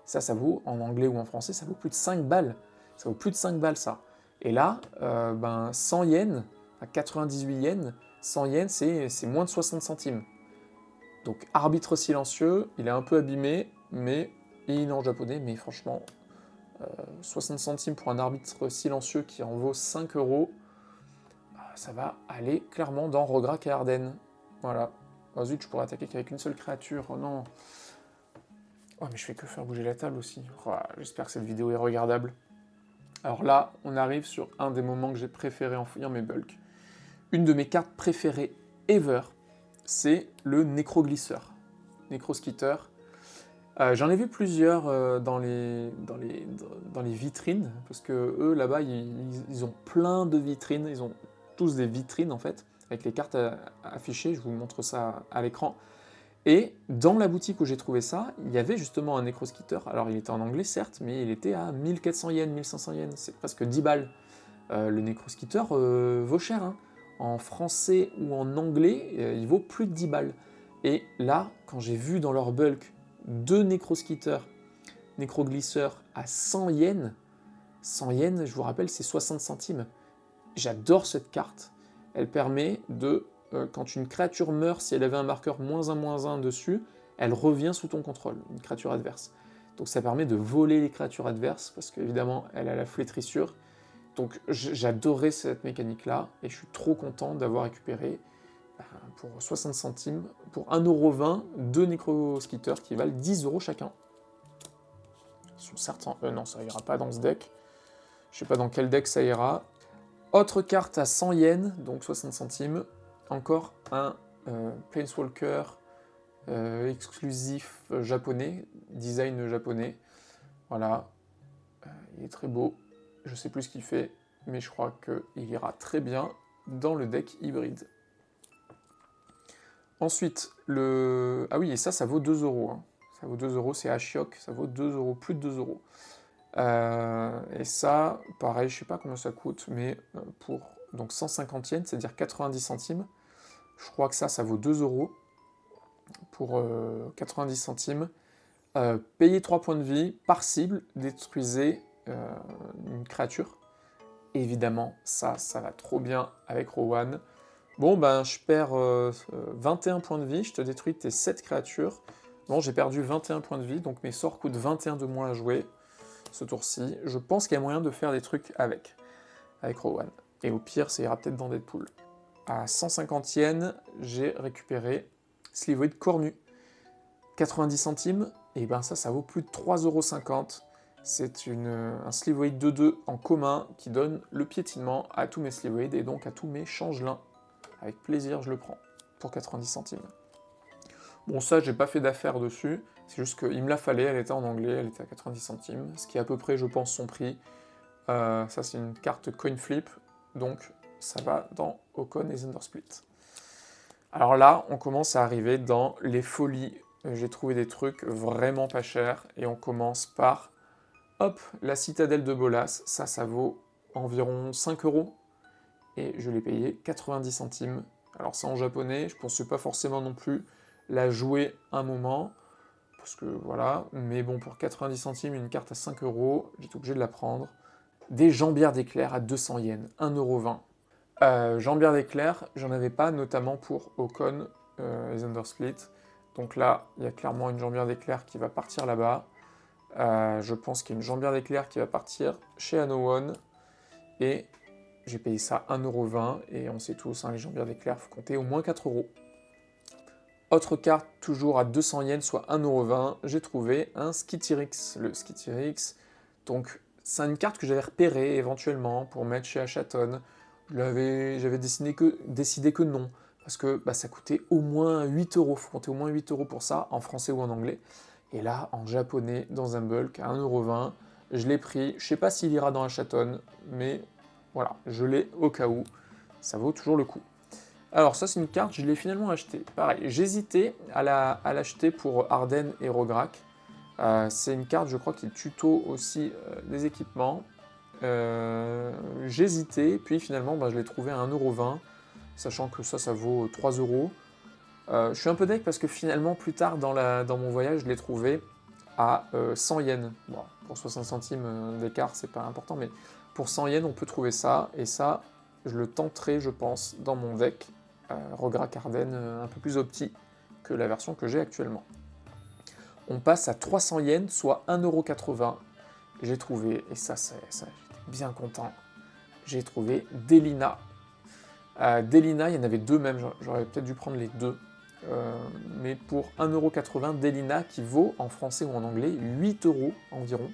Ça vaut, en anglais ou en français, ça vaut plus de 5 balles. Ça vaut plus de 5 balles, ça. Et là, 100 yens, à 98 yens, 100 yens, c'est moins de 60 centimes. Donc, arbitre silencieux, il est un peu abîmé, mais il est en japonais, mais franchement, 60 centimes pour un arbitre silencieux qui en vaut 5 euros, ça va aller clairement dans Rograk et Ardennes. Voilà. Oh zut, je pourrais attaquer qu'avec une seule créature, oh non. Oh mais je fais que faire bouger la table aussi. Oh, j'espère que cette vidéo est regardable. Alors là, on arrive sur un des moments que j'ai préféré en fouillant mes bulks. Une de mes cartes préférées ever, c'est le Nécroglisseur. Nécroskitter. J'en ai vu plusieurs dans les vitrines, parce que eux, là-bas, ils ont plein de vitrines, ils ont tous des vitrines, en fait, avec les cartes affichées, je vous montre ça à l'écran. Et dans la boutique où j'ai trouvé ça, il y avait justement un Nécroskitter, alors il était en anglais, certes, mais il était à 1400 yens, 1500 yens, c'est presque 10 balles. Le Nécroskitter vaut cher, hein. En français ou en anglais, il vaut plus de 10 balles. Et là, quand j'ai vu dans leur bulk 2 Nécroskitters, Nécroglisseurs à 100 yens, 100 yens, je vous rappelle, c'est 60 centimes. J'adore cette carte. Elle permet de, quand une créature meurt, si elle avait un marqueur -1/-1 dessus, elle revient sous ton contrôle, une créature adverse. Donc ça permet de voler les créatures adverses, parce qu'évidemment, elle a la flétrissure. Donc j'adorais cette mécanique-là, et je suis trop content d'avoir récupéré pour 60 centimes, pour 1,20 €, 2 Nécroskitters qui valent 10 € chacun. Ils sont certains... non, ça ira pas dans ce deck. Je sais pas dans quel deck ça ira. Autre carte à 100 yens, donc 60 centimes. Encore un Planeswalker exclusif japonais, design japonais. Voilà, il est très beau. Je sais plus ce qu'il fait, mais je crois qu'il ira très bien dans le deck hybride. Ensuite, le... Ah oui, et ça vaut 2 euros. Hein. Ça vaut 2 euros, c'est Ashiok, ça vaut 2 euros, plus de 2 euros. Et ça, pareil, je sais pas combien ça coûte, mais pour donc 150 yens, c'est-à-dire 90 centimes, je crois que ça vaut 2 euros pour 90 centimes. Payez 3 points de vie, par cible, détruisez une créature. Évidemment, ça va trop bien avec Rowan. Bon, ben, je perds 21 points de vie, je te détruis tes 7 créatures. Bon, j'ai perdu 21 points de vie, donc mes sorts coûtent 21 de moins à jouer ce tour-ci. Je pense qu'il y a moyen de faire des trucs avec Rowan. Et au pire, ça ira peut-être dans Deadpool. À 150 yens, j'ai récupéré Slivoid Cornu. 90 centimes, et ben ça vaut plus de 3,50 €. C'est un Slivoid 2-2 en commun qui donne le piétinement à tous mes Slivoids et donc à tous mes changelins. Avec plaisir, je le prends pour 90 centimes. Bon, ça, j'ai pas fait d'affaire dessus, c'est juste qu'il me la fallait, elle était en anglais, elle était à 90 centimes, ce qui est à peu près, je pense, son prix. Ça, c'est une carte coin flip, donc ça va dans Ocon et Zundersplit. Alors là, on commence à arriver dans les folies. J'ai trouvé des trucs vraiment pas chers, et on commence par, hop, la citadelle de Bolas, ça vaut environ 5 euros, et je l'ai payé 90 centimes. Alors c'est en japonais, je pensais pas forcément non plus la jouer un moment, parce que voilà, mais bon, pour 90 centimes, une carte à 5 euros, j'étais obligé de la prendre. Des jambières d'éclair à 200 yens, 1,20 €. Jambières d'éclair, j'en avais pas, notamment pour Ocon et Zundersplit. Donc là, il y a clairement une jambière d'éclair qui va partir là-bas. Je pense qu'il y a une jambière d'éclair qui va partir chez Hanowon. Et j'ai payé ça 1,20 €. Et on sait tous, hein, les jambières d'éclair, il faut compter au moins 4 euros. Autre carte, toujours à 200 yens, soit 1,20 €, j'ai trouvé un Skityrix. Le Skityrix, donc c'est une carte que j'avais repérée éventuellement pour mettre chez Achaton. J'avais décidé que non, parce que bah, ça coûtait au moins 8 euros. Il faut compter au moins 8 euros pour ça, en français ou en anglais. Et là, en japonais, dans un bulk, à 1,20 €, je l'ai pris. Je sais pas s'il ira dans Achaton, mais voilà, je l'ai au cas où. Ça vaut toujours le coup. Alors ça, c'est une carte, je l'ai finalement achetée. Pareil, j'hésitais à l'acheter pour Arden et Rograk. C'est une carte, je crois, qui tuto aussi des équipements. J'hésitais, puis finalement, bah, je l'ai trouvé à 1,20 €, sachant que ça vaut 3 euros. Je suis un peu deg parce que finalement, plus tard dans mon voyage, je l'ai trouvé à 100 yens. Bon, pour 60 centimes d'écart, c'est pas important, mais pour 100 yens, on peut trouver ça, et ça, je le tenterai, je pense, dans mon deck Rograk Arden un peu plus opti que la version que j'ai actuellement. On passe à 300 yens, soit 1,80 €. J'ai trouvé, et ça j'étais bien content, j'ai trouvé Delina. Delina, il y en avait deux même, j'aurais peut-être dû prendre les deux. Mais pour 1,80 € Delina, qui vaut en français ou en anglais 8 € environ.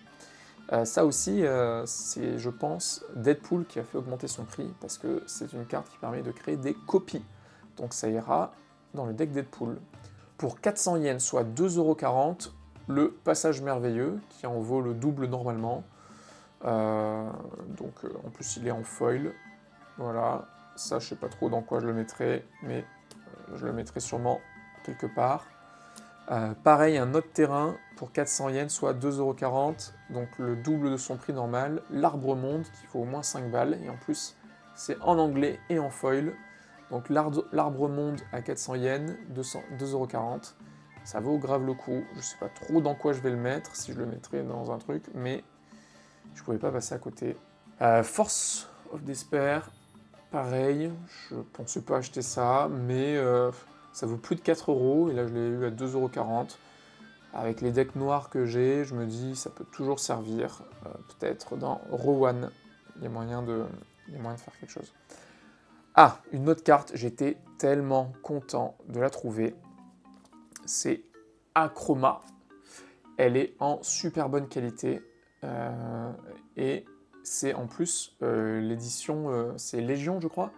Ça aussi, c'est, je pense, Deadpool qui a fait augmenter son prix, parce que c'est une carte qui permet de créer des copies. Donc ça ira dans le deck Deadpool. Pour 400 yens, soit 2,40 €, le Passage Merveilleux, qui en vaut le double normalement. Donc en plus il est en foil. Voilà, ça je sais pas trop dans quoi je le mettrai, mais je le mettrai sûrement quelque part. Pareil, un autre terrain pour 400 yens, soit 2,40 €, donc le double de son prix normal. L'Arbre Monde, qui vaut au moins 5 balles, et en plus c'est en anglais et en foil. Donc l'Arbre Monde à 400 yens, 2,40 €. Ça vaut grave le coup. Je sais pas trop dans quoi je vais le mettre, si je le mettrai dans un truc, mais je pouvais pas passer à côté. Force of Despair, pareil, je pensais pas acheter ça, mais ça vaut plus de 4 €, et là je l'ai eu à 2,40 €. Avec les decks noirs que j'ai, je me dis ça peut toujours servir, peut-être dans Rowan, il y a moyen de faire quelque chose. Ah, une autre carte, j'étais tellement content de la trouver, c'est Achroma. Elle est en super bonne qualité, et c'est en plus l'édition, c'est Légion, je crois.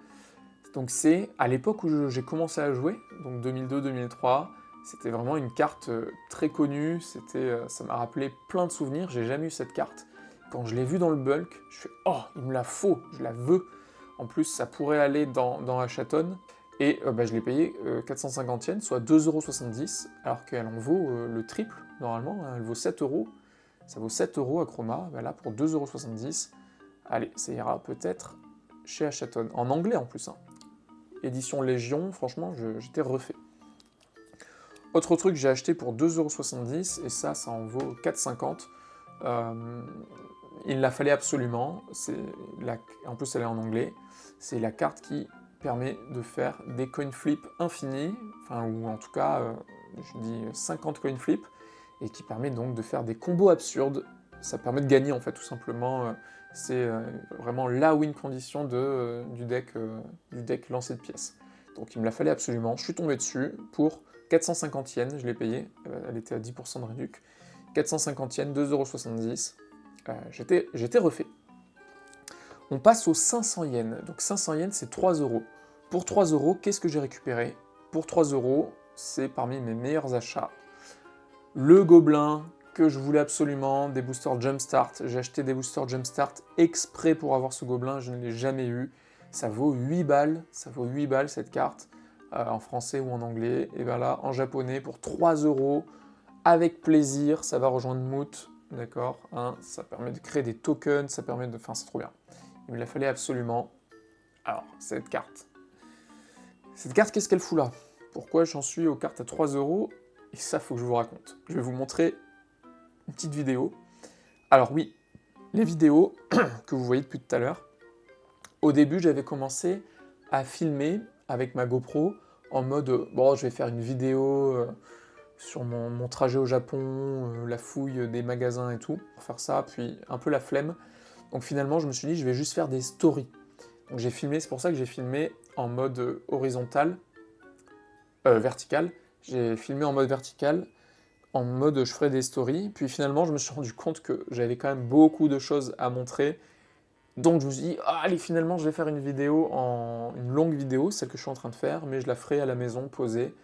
Donc c'est à l'époque où j'ai commencé à jouer, donc 2002-2003, C'était vraiment une carte très connue, ça m'a rappelé plein de souvenirs, j'ai jamais eu cette carte. Quand je l'ai vue dans le bulk, je fais « Oh, il me la faut, je la veux !» En plus, ça pourrait aller dans Achaton. Et je l'ai payé 450 yens, soit 2,70 €, alors qu'elle en vaut le triple, normalement. Hein, elle vaut 7 €. Ça vaut 7 € à Chroma. Ben là, pour 2,70 €, allez, ça ira peut-être chez Achaton. En anglais, en plus. Hein. Édition Légion, franchement, j'étais refait. Autre truc, j'ai acheté pour 2,70 €, et ça en vaut 4,50 €. Il la fallait absolument. En plus, elle est en anglais. C'est la carte qui permet de faire des coin flips infinis, enfin, ou en tout cas, je dis 50 coin flips, et qui permet donc de faire des combos absurdes. Ça permet de gagner, en fait, tout simplement. C'est vraiment la win condition du deck lancé de pièces. Donc il me la fallait absolument. Je suis tombé dessus pour 450 yens, je l'ai payé. Elle était à 10% de réduc. 450 yens, 2,70 €. J'étais refait. On passe aux 500 yens. Donc 500 yens, c'est 3 €. Pour 3 €, qu'est-ce que j'ai récupéré? Pour 3 €, c'est parmi mes meilleurs achats. Le gobelin que je voulais absolument, des boosters Jumpstart. J'ai acheté des boosters Jumpstart exprès pour avoir ce gobelin, je ne l'ai jamais eu. Ça vaut 8 balles, cette carte, en français ou en anglais. Et bien là, en japonais, pour 3 €, avec plaisir, ça va rejoindre Moot, d'accord, hein, ça permet de créer des tokens, ça permet de... Enfin, c'est trop bien. Il me la fallait absolument. Alors, cette carte, qu'est-ce qu'elle fout là? Pourquoi j'en suis aux cartes à 3 €? Et ça, faut que je vous raconte. Je vais vous montrer une petite vidéo. Alors oui, les vidéos que vous voyez depuis tout à l'heure, au début, j'avais commencé à filmer avec ma GoPro en mode, bon, je vais faire une vidéo sur mon trajet au Japon, la fouille des magasins et tout, pour faire ça, puis un peu la flemme. Donc finalement, je me suis dit, je vais juste faire des stories. Donc j'ai filmé, c'est pour ça que j'ai filmé en mode horizontal, vertical. J'ai filmé en mode vertical, en mode je ferai des stories. Puis finalement, je me suis rendu compte que j'avais quand même beaucoup de choses à montrer. Donc je me suis dit, ah, allez, finalement, je vais faire une longue vidéo, celle que je suis en train de faire, mais je la ferai à la maison, posée.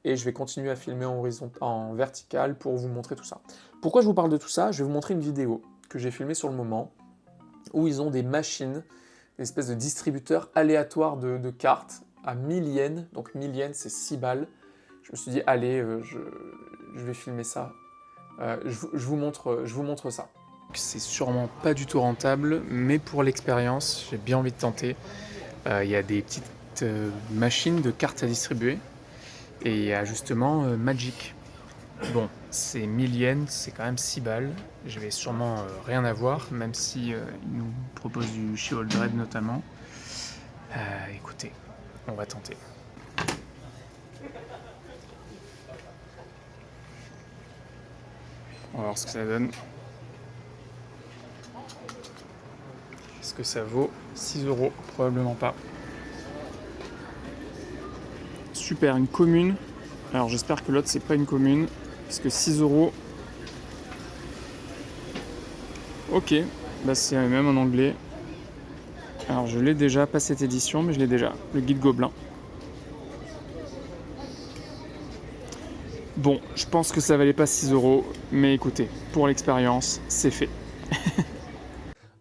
Et je vais continuer à filmer en vertical pour vous montrer tout ça. Pourquoi je vous parle de tout ça? Je vais vous montrer une vidéo que j'ai filmée sur le moment, où ils ont des machines, des espèces de distributeurs aléatoires de cartes à 1000 yens. Donc 1000 yens, c'est 6 balles. Je me suis dit, allez, je vais filmer ça. Je vous montre ça. C'est sûrement pas du tout rentable, mais pour l'expérience, j'ai bien envie de tenter. Il y a des petites machines de cartes à distribuer. Et il y a justement Magic. Bon, c'est 1000 yens, c'est quand même 6 balles. Je vais sûrement rien avoir, même si ils nous proposent du She-Hulk Dread notamment. Écoutez, on va tenter. On va voir ce que ça donne. Est-ce que ça vaut 6 €? Probablement pas. Super, une commune. Alors j'espère que l'autre c'est pas une commune, parce que 6 €. Ok, bah c'est même en anglais. Alors je l'ai déjà, pas cette édition, mais je l'ai déjà. Le guide Gobelin. Bon, je pense que ça valait pas 6 €, mais écoutez, pour l'expérience, c'est fait.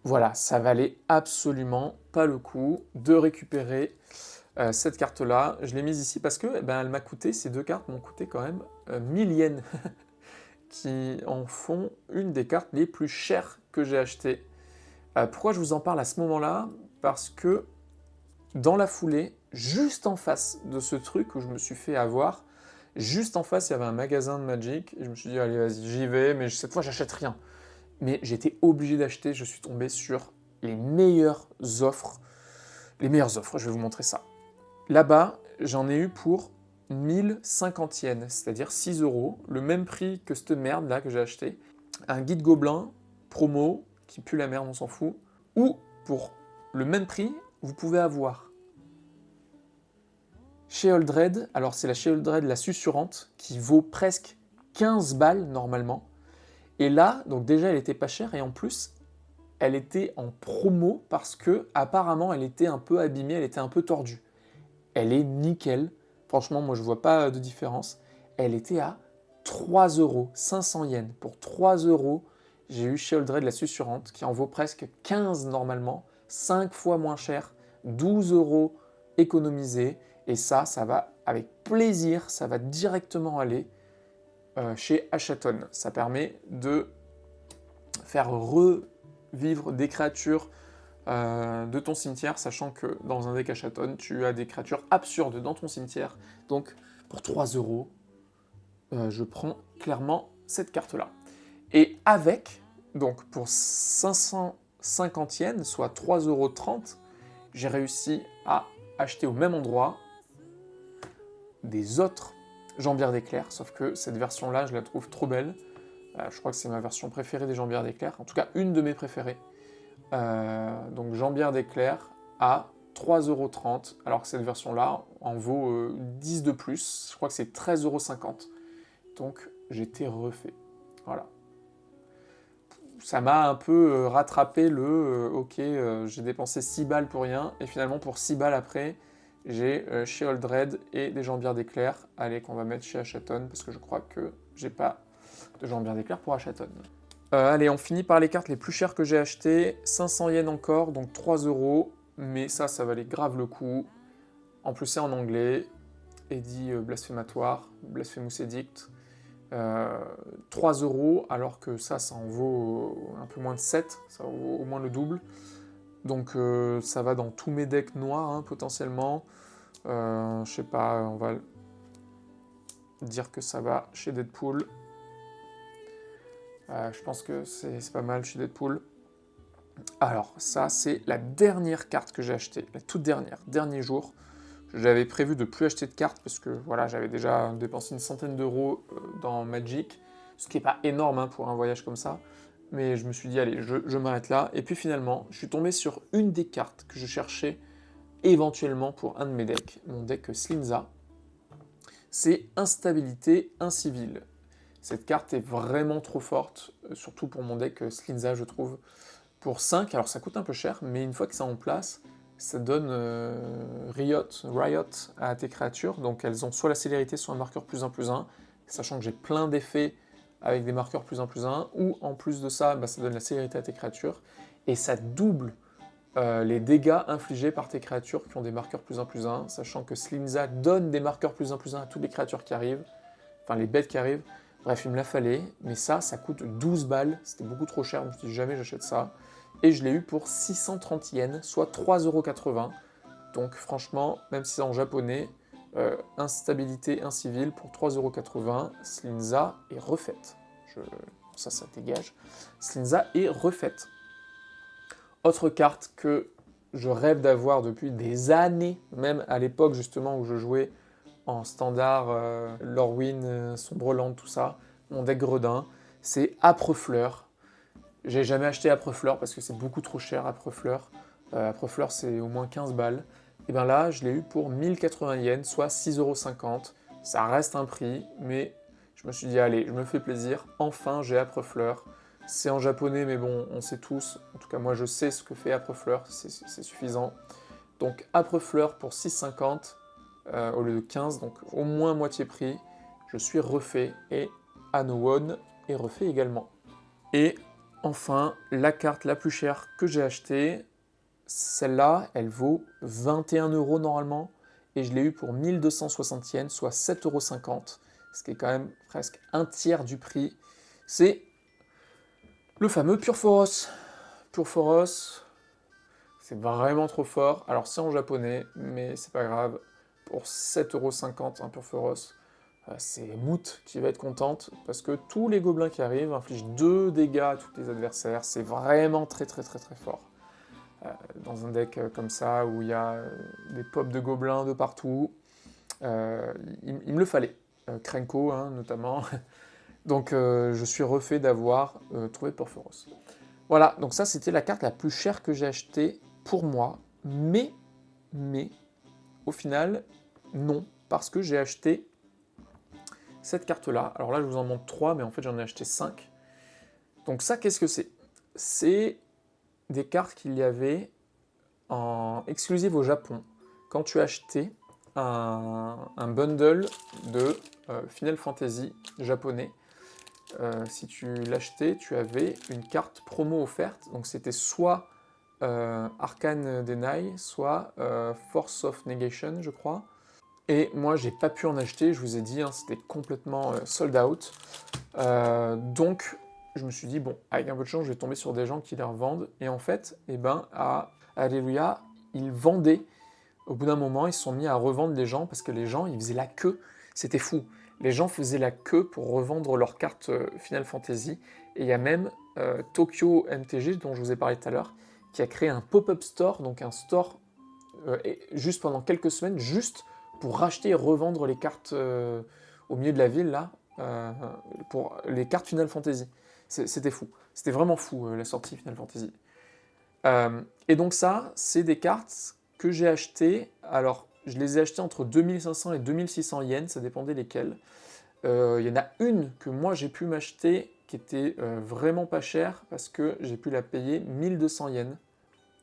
Voilà, ça valait absolument pas le coup de récupérer cette carte-là. Je l'ai mise ici parce que elle m'a coûté, ces deux cartes m'ont coûté quand même 1000 yens, qui en font une des cartes les plus chères que j'ai achetées. Pourquoi je vous en parle à ce moment-là? Parce que dans la foulée, juste en face de ce truc où je me suis fait avoir, juste en face, il y avait un magasin de Magic, et je me suis dit, allez, vas-y, j'y vais, mais cette fois, j'achète rien. Mais j'étais obligé d'acheter, je suis tombé sur les meilleures offres. Les meilleures offres, je vais vous montrer ça. Là-bas, j'en ai eu pour 1050 yens, c'est-à-dire 6 €, le même prix que cette merde là que j'ai acheté. Un guide Gobelin, promo, qui pue la merde, on s'en fout. Ou, pour le même prix, vous pouvez avoir She-Hulk Dread, alors c'est la She-Hulk Dread, la susurrante, qui vaut presque 15 balles normalement. Et là, donc déjà elle était pas chère, et en plus, elle était en promo parce que apparemment elle était un peu abîmée, elle était un peu tordue. Elle est nickel, franchement moi je vois pas de différence. elle était à 3 euros, 500 yens. Pour 3 euros, j'ai eu chez Oldred la susurrante qui en vaut presque 15 normalement, 5 fois moins cher, 12 euros économisés. Et ça va avec plaisir, ça va directement aller chez Achaton. Ça permet de faire revivre des créatures de ton cimetière, sachant que dans un deck Achaton, tu as des créatures absurdes dans ton cimetière. Donc, pour 3 euros, je prends clairement cette carte-là. Et avec, donc pour 550 yens, soit 3,30 euros, j'ai réussi à acheter au même endroit des autres jambières d'éclair, sauf que cette version-là, je la trouve trop belle. Je crois que c'est ma version préférée des jambières d'éclair, en tout cas une de mes préférées. Donc jambière d'éclair à 3,30 euros, alors que cette version-là en vaut 10 de plus. Je crois que c'est 13,50 euros. Donc j'étais refait. Voilà. Ça m'a un peu rattrapé le ok, j'ai dépensé 6 balles pour rien, et finalement pour 6 balles après, j'ai chez Oldred et des jambières d'éclair. Allez, qu'on va mettre chez Achaton, parce que je crois que j'ai pas de jambières d'éclair pour Achaton. Allez, on finit par les cartes les plus chères que j'ai achetées. 500 yens encore, donc 3 euros. Mais ça valait grave le coup. En plus, c'est en anglais. Édit blasphématoire, Blasphemous Edict. 3 euros, alors que ça en vaut un peu moins de 7. Ça vaut au moins le double. Donc ça va dans tous mes decks noirs, hein, potentiellement. Je sais pas, on va dire que ça va chez Deadpool. Je pense que c'est pas mal chez Deadpool. Alors, ça, c'est la dernière carte que j'ai achetée, la toute dernière, dernier jour. J'avais prévu de plus acheter de cartes parce que voilà, j'avais déjà dépensé une centaine d'euros dans Magic, ce qui n'est pas énorme hein, pour un voyage comme ça. Mais je me suis dit, allez, je m'arrête là. Et puis finalement, je suis tombé sur une des cartes que je cherchais éventuellement pour un de mes decks, mon deck Slimza. C'est Instabilité Incivile. Cette carte est vraiment trop forte, surtout pour mon deck Slinza, je trouve. Pour 5, alors ça coûte un peu cher, mais une fois que c'est en place, ça donne Riot à tes créatures. Donc elles ont soit la célérité, soit un marqueur +1/+1, sachant que j'ai plein d'effets avec des marqueurs +1/+1, ou en plus de ça, ça donne la célérité à tes créatures, et ça double les dégâts infligés par tes créatures qui ont des marqueurs +1/+1, sachant que Slinza donne des marqueurs +1/+1 à toutes les créatures qui arrivent, enfin les bêtes qui arrivent. Bref, il me l'a fallu, mais ça coûte 12 balles, c'était beaucoup trop cher, je me suis dit jamais j'achète ça. Et je l'ai eu pour 630 yens, soit 3,80 €. Donc franchement, même si c'est en japonais, instabilité incivile pour 3,80 €, Slinza est refaite. Ça dégage. Slinza est refaite. Autre carte que je rêve d'avoir depuis des années, même à l'époque justement où je jouais en standard, Lorwyn, Sombreland, tout ça, mon deck Gredin, c'est Âprefleur. J'ai jamais acheté Âprefleur parce que c'est beaucoup trop cher, Âprefleur. Âprefleur, c'est au moins 15 balles. Et bien là, je l'ai eu pour 1080 yens, soit 6,50 €. Ça reste un prix, mais je me suis dit, allez, je me fais plaisir. Enfin, j'ai Âprefleur. C'est en japonais, mais bon, on sait tous. En tout cas, moi, je sais ce que fait Âprefleur, c'est suffisant. Donc, Âprefleur pour 6,50 € au lieu de 15, donc au moins moitié prix. Je suis refait et Anowon est refait également. Et enfin, la carte la plus chère que j'ai achetée, celle-là, elle vaut 21 € normalement, et je l'ai eu pour 1260 yens, soit 7,50 €, ce qui est quand même presque un tiers du prix. C'est le fameux Purphoros. Purphoros, c'est vraiment trop fort. Alors c'est en japonais, mais c'est pas grave. Pour 7,50 € un Purphoros, c'est Moot qui va être contente, parce que tous les gobelins qui arrivent infligent 2 dégâts à tous les adversaires. C'est vraiment très très très très fort. Dans un deck comme ça, où il y a des pops de gobelins de partout, il me le fallait. Krenko, hein, notamment. Donc je suis refait d'avoir trouvé Purphoros. Voilà, donc ça c'était la carte la plus chère que j'ai achetée pour moi, mais au final, non, parce que j'ai acheté cette carte-là. Alors là, je vous en montre 3, mais en fait, j'en ai acheté 5. Donc ça, qu'est-ce que c'est? C'est des cartes qu'il y avait en exclusive au Japon. Quand tu achetais un bundle de Final Fantasy japonais. Si tu l'achetais, tu avais une carte promo offerte. Donc c'était soit Arcane Deny, soit Force of Negation, je crois. Et moi, j'ai pas pu en acheter, je vous ai dit, hein, c'était complètement sold out. Donc, je me suis dit, bon, avec un peu de chance, je vais tomber sur des gens qui les revendent. Et en fait, eh ben, à Alléluia, ils vendaient. Au bout d'un moment, ils se sont mis à revendre les gens parce que les gens, ils faisaient la queue. C'était fou. Les gens faisaient la queue pour revendre leurs cartes Final Fantasy. Et il y a même Tokyo MTG, dont je vous ai parlé tout à l'heure, qui a créé un pop-up store, donc un store juste pendant quelques semaines, juste pour racheter et revendre les cartes au milieu de la ville, là, pour les cartes Final Fantasy. C'était fou. C'était vraiment fou, la sortie Final Fantasy. Et donc ça, c'est des cartes que j'ai achetées. Alors, je les ai achetées entre 2500 et 2600 yens, ça dépendait lesquelles. Il y en a une que moi j'ai pu m'acheter qui était vraiment pas chère parce que j'ai pu la payer 1200 yens.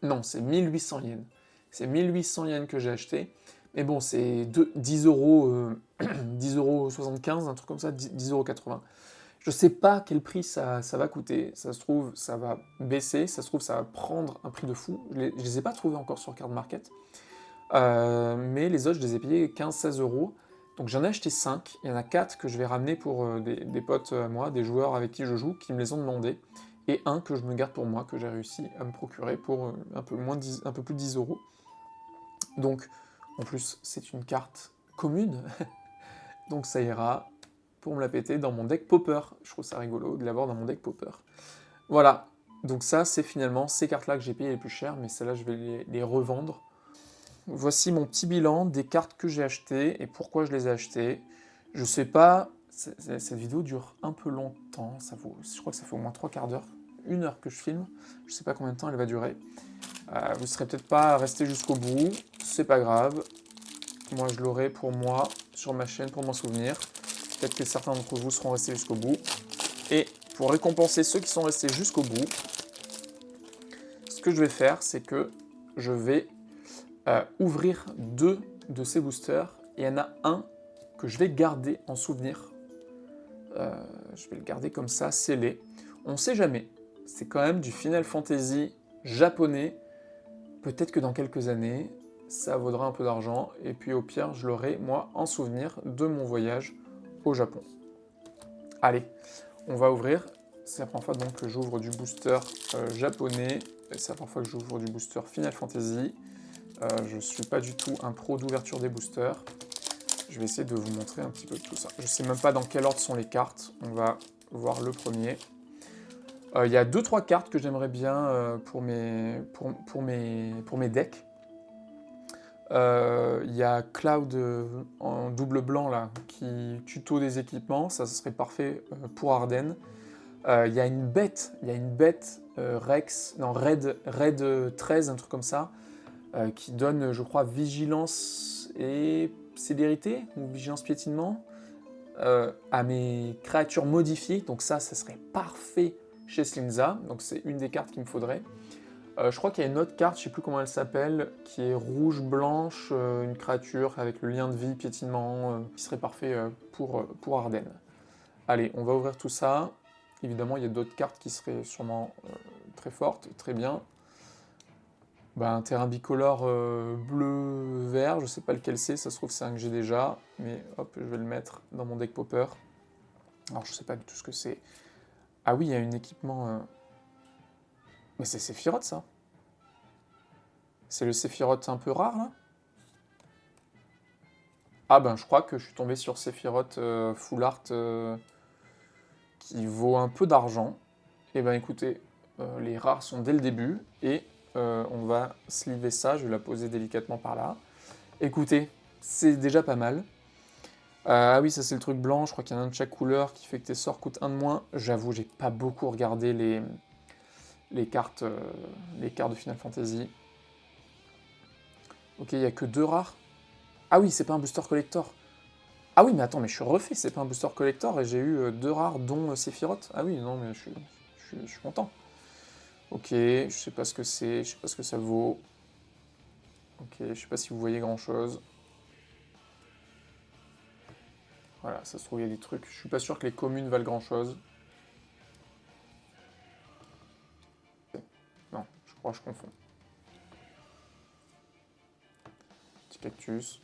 Non, c'est 1800 yens. C'est 1800 yens que j'ai acheté. Mais bon, c'est 10 euros, 10,75 €, un truc comme ça, 10,80 €. Je sais pas quel prix ça va coûter. Ça se trouve, ça va baisser. Ça se trouve, ça va prendre un prix de fou. Je les ai pas trouvés encore sur Card Market. Mais les autres, je les ai payés 15-16 euros. Donc j'en ai acheté 5. Il y en a 4 que je vais ramener pour des potes à moi, des joueurs avec qui je joue, qui me les ont demandé. Et un que je me garde pour moi, que j'ai réussi à me procurer pour un peu plus de 10 euros. Donc, en plus, c'est une carte commune. Donc ça ira pour me la péter dans mon deck Popper. Je trouve ça rigolo de l'avoir dans mon deck Popper. Voilà. Donc ça, c'est finalement ces cartes-là que j'ai payées les plus chères, mais celles-là, je vais les revendre. Voici mon petit bilan des cartes que j'ai achetées et pourquoi je les ai achetées. Je sais pas, cette vidéo dure un peu longtemps, je crois que ça fait au moins 3 quarts d'heure, 1 heure que je filme, je sais pas combien de temps elle va durer. Vous serez peut-être pas resté jusqu'au bout, c'est pas grave. Moi je l'aurai pour moi, sur ma chaîne, pour m'en souvenir. Peut-être que certains d'entre vous seront restés jusqu'au bout. Et pour récompenser ceux qui sont restés jusqu'au bout, ce que je vais faire, c'est que je vais ouvrir 2 de ces boosters. Et il y en a un que je vais garder en souvenir. Je vais le garder comme ça, scellé. On sait jamais. C'est quand même du Final Fantasy japonais. Peut-être que dans quelques années, ça vaudra un peu d'argent. Et puis au pire, je l'aurai, moi, en souvenir de mon voyage au Japon. Allez, on va ouvrir. C'est la première fois donc que j'ouvre du booster japonais. C'est la première fois que j'ouvre du booster Final Fantasy. Je ne suis pas du tout un pro d'ouverture des boosters. Je vais essayer de vous montrer un petit peu tout ça. Je ne sais même pas dans quel ordre sont les cartes. On va voir le premier. Il y a 2-3 cartes que j'aimerais bien pour mes decks. Il y a Cloud en double blanc là, qui tuto des équipements. Ça serait parfait pour Arden. Il y a une bête Rex, non Raid 13, un truc comme ça. Qui donne, je crois, vigilance et célérité, ou vigilance piétinement, à mes créatures modifiées. Donc ça serait parfait chez Slimza. Donc c'est une des cartes qu'il me faudrait. Je crois qu'il y a une autre carte, je ne sais plus comment elle s'appelle, qui est rouge-blanche, une créature avec le lien de vie, piétinement, qui serait parfait pour Arden. Allez, on va ouvrir tout ça. Évidemment, il y a d'autres cartes qui seraient sûrement très fortes, très bien. Bah, un terrain bicolore bleu-vert, je sais pas lequel c'est, ça se trouve c'est un que j'ai déjà, mais hop, je vais le mettre dans mon deck Popper. Alors je sais pas du tout ce que c'est. Ah oui, il y a un équipement... Mais c'est Sephiroth ça. C'est le Sephiroth un peu rare là. Ah ben je crois que je suis tombé sur Sephiroth Full Art qui vaut un peu d'argent. Et ben écoutez, les rares sont dès le début, et on va sliver ça, je vais la poser délicatement par là. Écoutez, c'est déjà pas mal. Ah oui, ça c'est le truc blanc, je crois qu'il y en a un de chaque couleur qui fait que tes sorts coûtent un de moins. J'avoue, j'ai pas beaucoup regardé les cartes de Final Fantasy. Ok, il n'y a que 2 rares. Ah oui, c'est pas un booster collector. Ah oui, mais attends, mais je suis refait, c'est pas un booster collector et j'ai eu 2 rares dont Sephiroth. Ah oui, non, mais je suis content. Ok, je sais pas ce que c'est, je sais pas ce que ça vaut. Ok, je sais pas si vous voyez grand chose. Voilà, ça se trouve, il y a des trucs. Je suis pas sûr que les communes valent grand-chose. Non, je crois que je confonds. Petit cactus.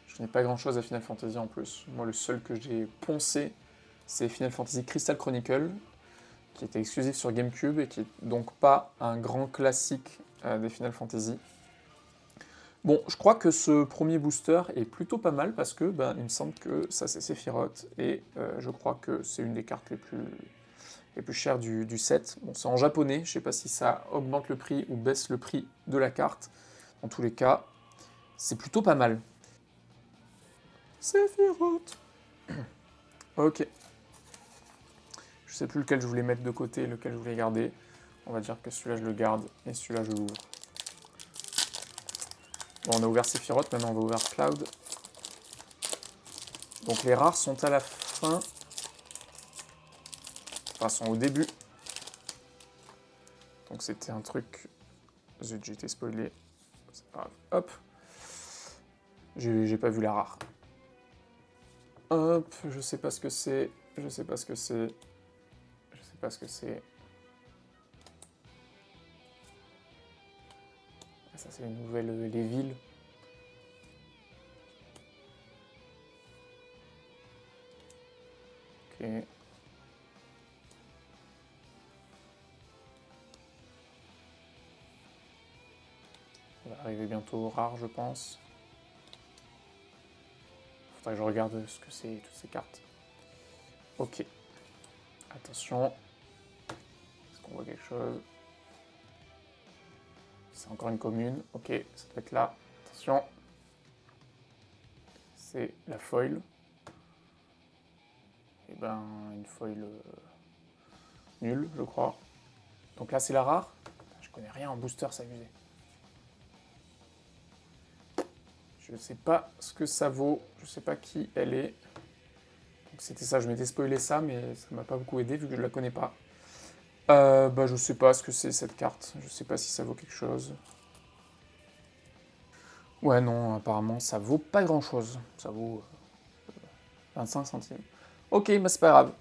Je n'ai pas grand-chose à Final Fantasy en plus. Moi, le seul que j'ai poncé, c'est Final Fantasy Crystal Chronicle, qui était exclusif sur GameCube et qui est donc pas un grand classique des Final Fantasy. Bon, je crois que ce premier booster est plutôt pas mal parce que il me semble que ça c'est Sephiroth et je crois que c'est une des cartes les plus chères du set. Bon, c'est en japonais, je sais pas si ça augmente le prix ou baisse le prix de la carte. Dans tous les cas, c'est plutôt pas mal. Sephiroth. Ok. Je sais plus lequel je voulais mettre de côté et lequel je voulais garder. On va dire que celui-là je le garde et celui-là je l'ouvre. Bon, on a ouvert Sephiroth, maintenant on va ouvrir Cloud. Donc les rares sont à la fin. Enfin, sont au début. Donc c'était un truc... Zut, j'ai été spoilé. C'est pas grave. Hop. J'ai pas vu la rare. Hop, je sais pas ce que c'est. Je sais pas ce que c'est. Je sais pas ce que c'est. Ah, ça c'est les nouvelles... les villes. Ok. On va arriver bientôt au rare, je pense. Faudrait que je regarde ce que c'est, toutes ces cartes. Ok. Attention. Est-ce qu'on voit quelque chose? C'est encore une commune. Ok, ça doit être là. Attention. C'est la foil. Et une foil nulle, je crois. Donc là, c'est la rare. Je connais rien en booster, c'est abusé. Je sais pas ce que ça vaut. Je sais pas qui elle est. Donc c'était ça, je m'étais spoilé ça, mais ça m'a pas beaucoup aidé vu que je la connais pas. Je sais pas ce que c'est cette carte. Je sais pas si ça vaut quelque chose. Ouais, non, apparemment, ça vaut pas grand chose. Ça vaut 25 centimes. Ok, c'est pas grave.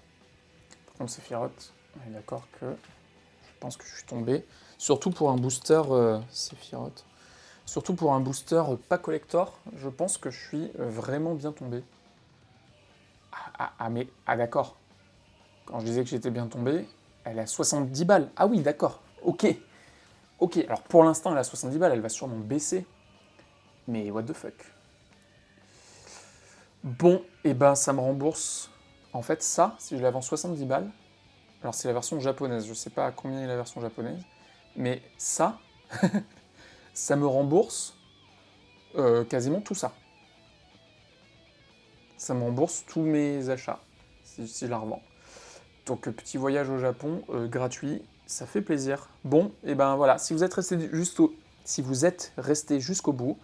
Par contre, Sephiroth, on est d'accord que je pense que je suis tombé. Surtout pour un booster Sephiroth. Surtout pour un booster pas collector, je pense que je suis vraiment bien tombé. Ah d'accord. Quand je disais que j'étais bien tombé, elle est à 70 balles. Ah oui, d'accord. Ok. Ok, alors pour l'instant, elle est à 70 balles, elle va sûrement baisser. Mais what the fuck. Bon, et ça me rembourse. En fait, ça, si je la vends 70 balles, alors c'est la version japonaise, je sais pas à combien est la version japonaise, mais ça, ça me rembourse quasiment tout ça. Ça me rembourse tous mes achats, si je la revends. Donc petit voyage au Japon, gratuit, ça fait plaisir. Bon, et voilà, si vous êtes resté jusqu'au bout,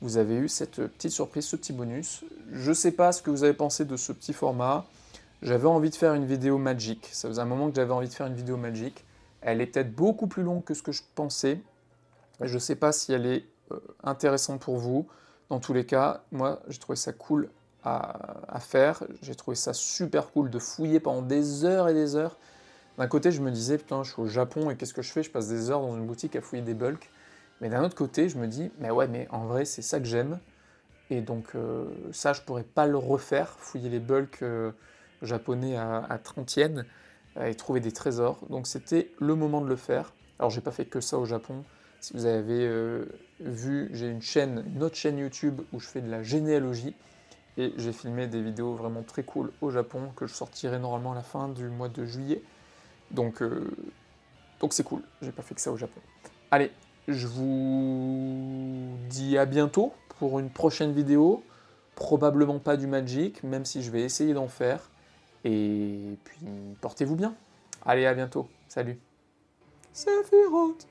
vous avez eu cette petite surprise, ce petit bonus. Je sais pas ce que vous avez pensé de ce petit format. J'avais envie de faire une vidéo Magic. Ça faisait un moment que j'avais envie de faire une vidéo Magic. Elle est peut-être beaucoup plus longue que ce que je pensais. Je ne sais pas si elle est intéressante pour vous. Dans tous les cas, moi, j'ai trouvé ça cool à faire. J'ai trouvé ça super cool de fouiller pendant des heures et des heures. D'un côté, je me disais, putain, je suis au Japon et qu'est-ce que je fais? Je passe des heures dans une boutique à fouiller des bulks. Mais d'un autre côté, je me dis, mais ouais, mais en vrai, c'est ça que j'aime. Et donc, ça, je pourrais pas le refaire, fouiller les bulks japonais à 30 yens et trouver des trésors. Donc, c'était le moment de le faire. Alors, j'ai pas fait que ça au Japon. Si vous avez vu, j'ai une autre chaîne YouTube où je fais de la généalogie et j'ai filmé des vidéos vraiment très cool au Japon que je sortirai normalement à la fin du mois de juillet. Donc c'est cool, j'ai pas fait que ça au Japon. Allez, je vous dis à bientôt pour une prochaine vidéo. Probablement pas du Magic, même si je vais essayer d'en faire. Et puis, portez-vous bien. Allez, à bientôt. Salut. Sephiroth.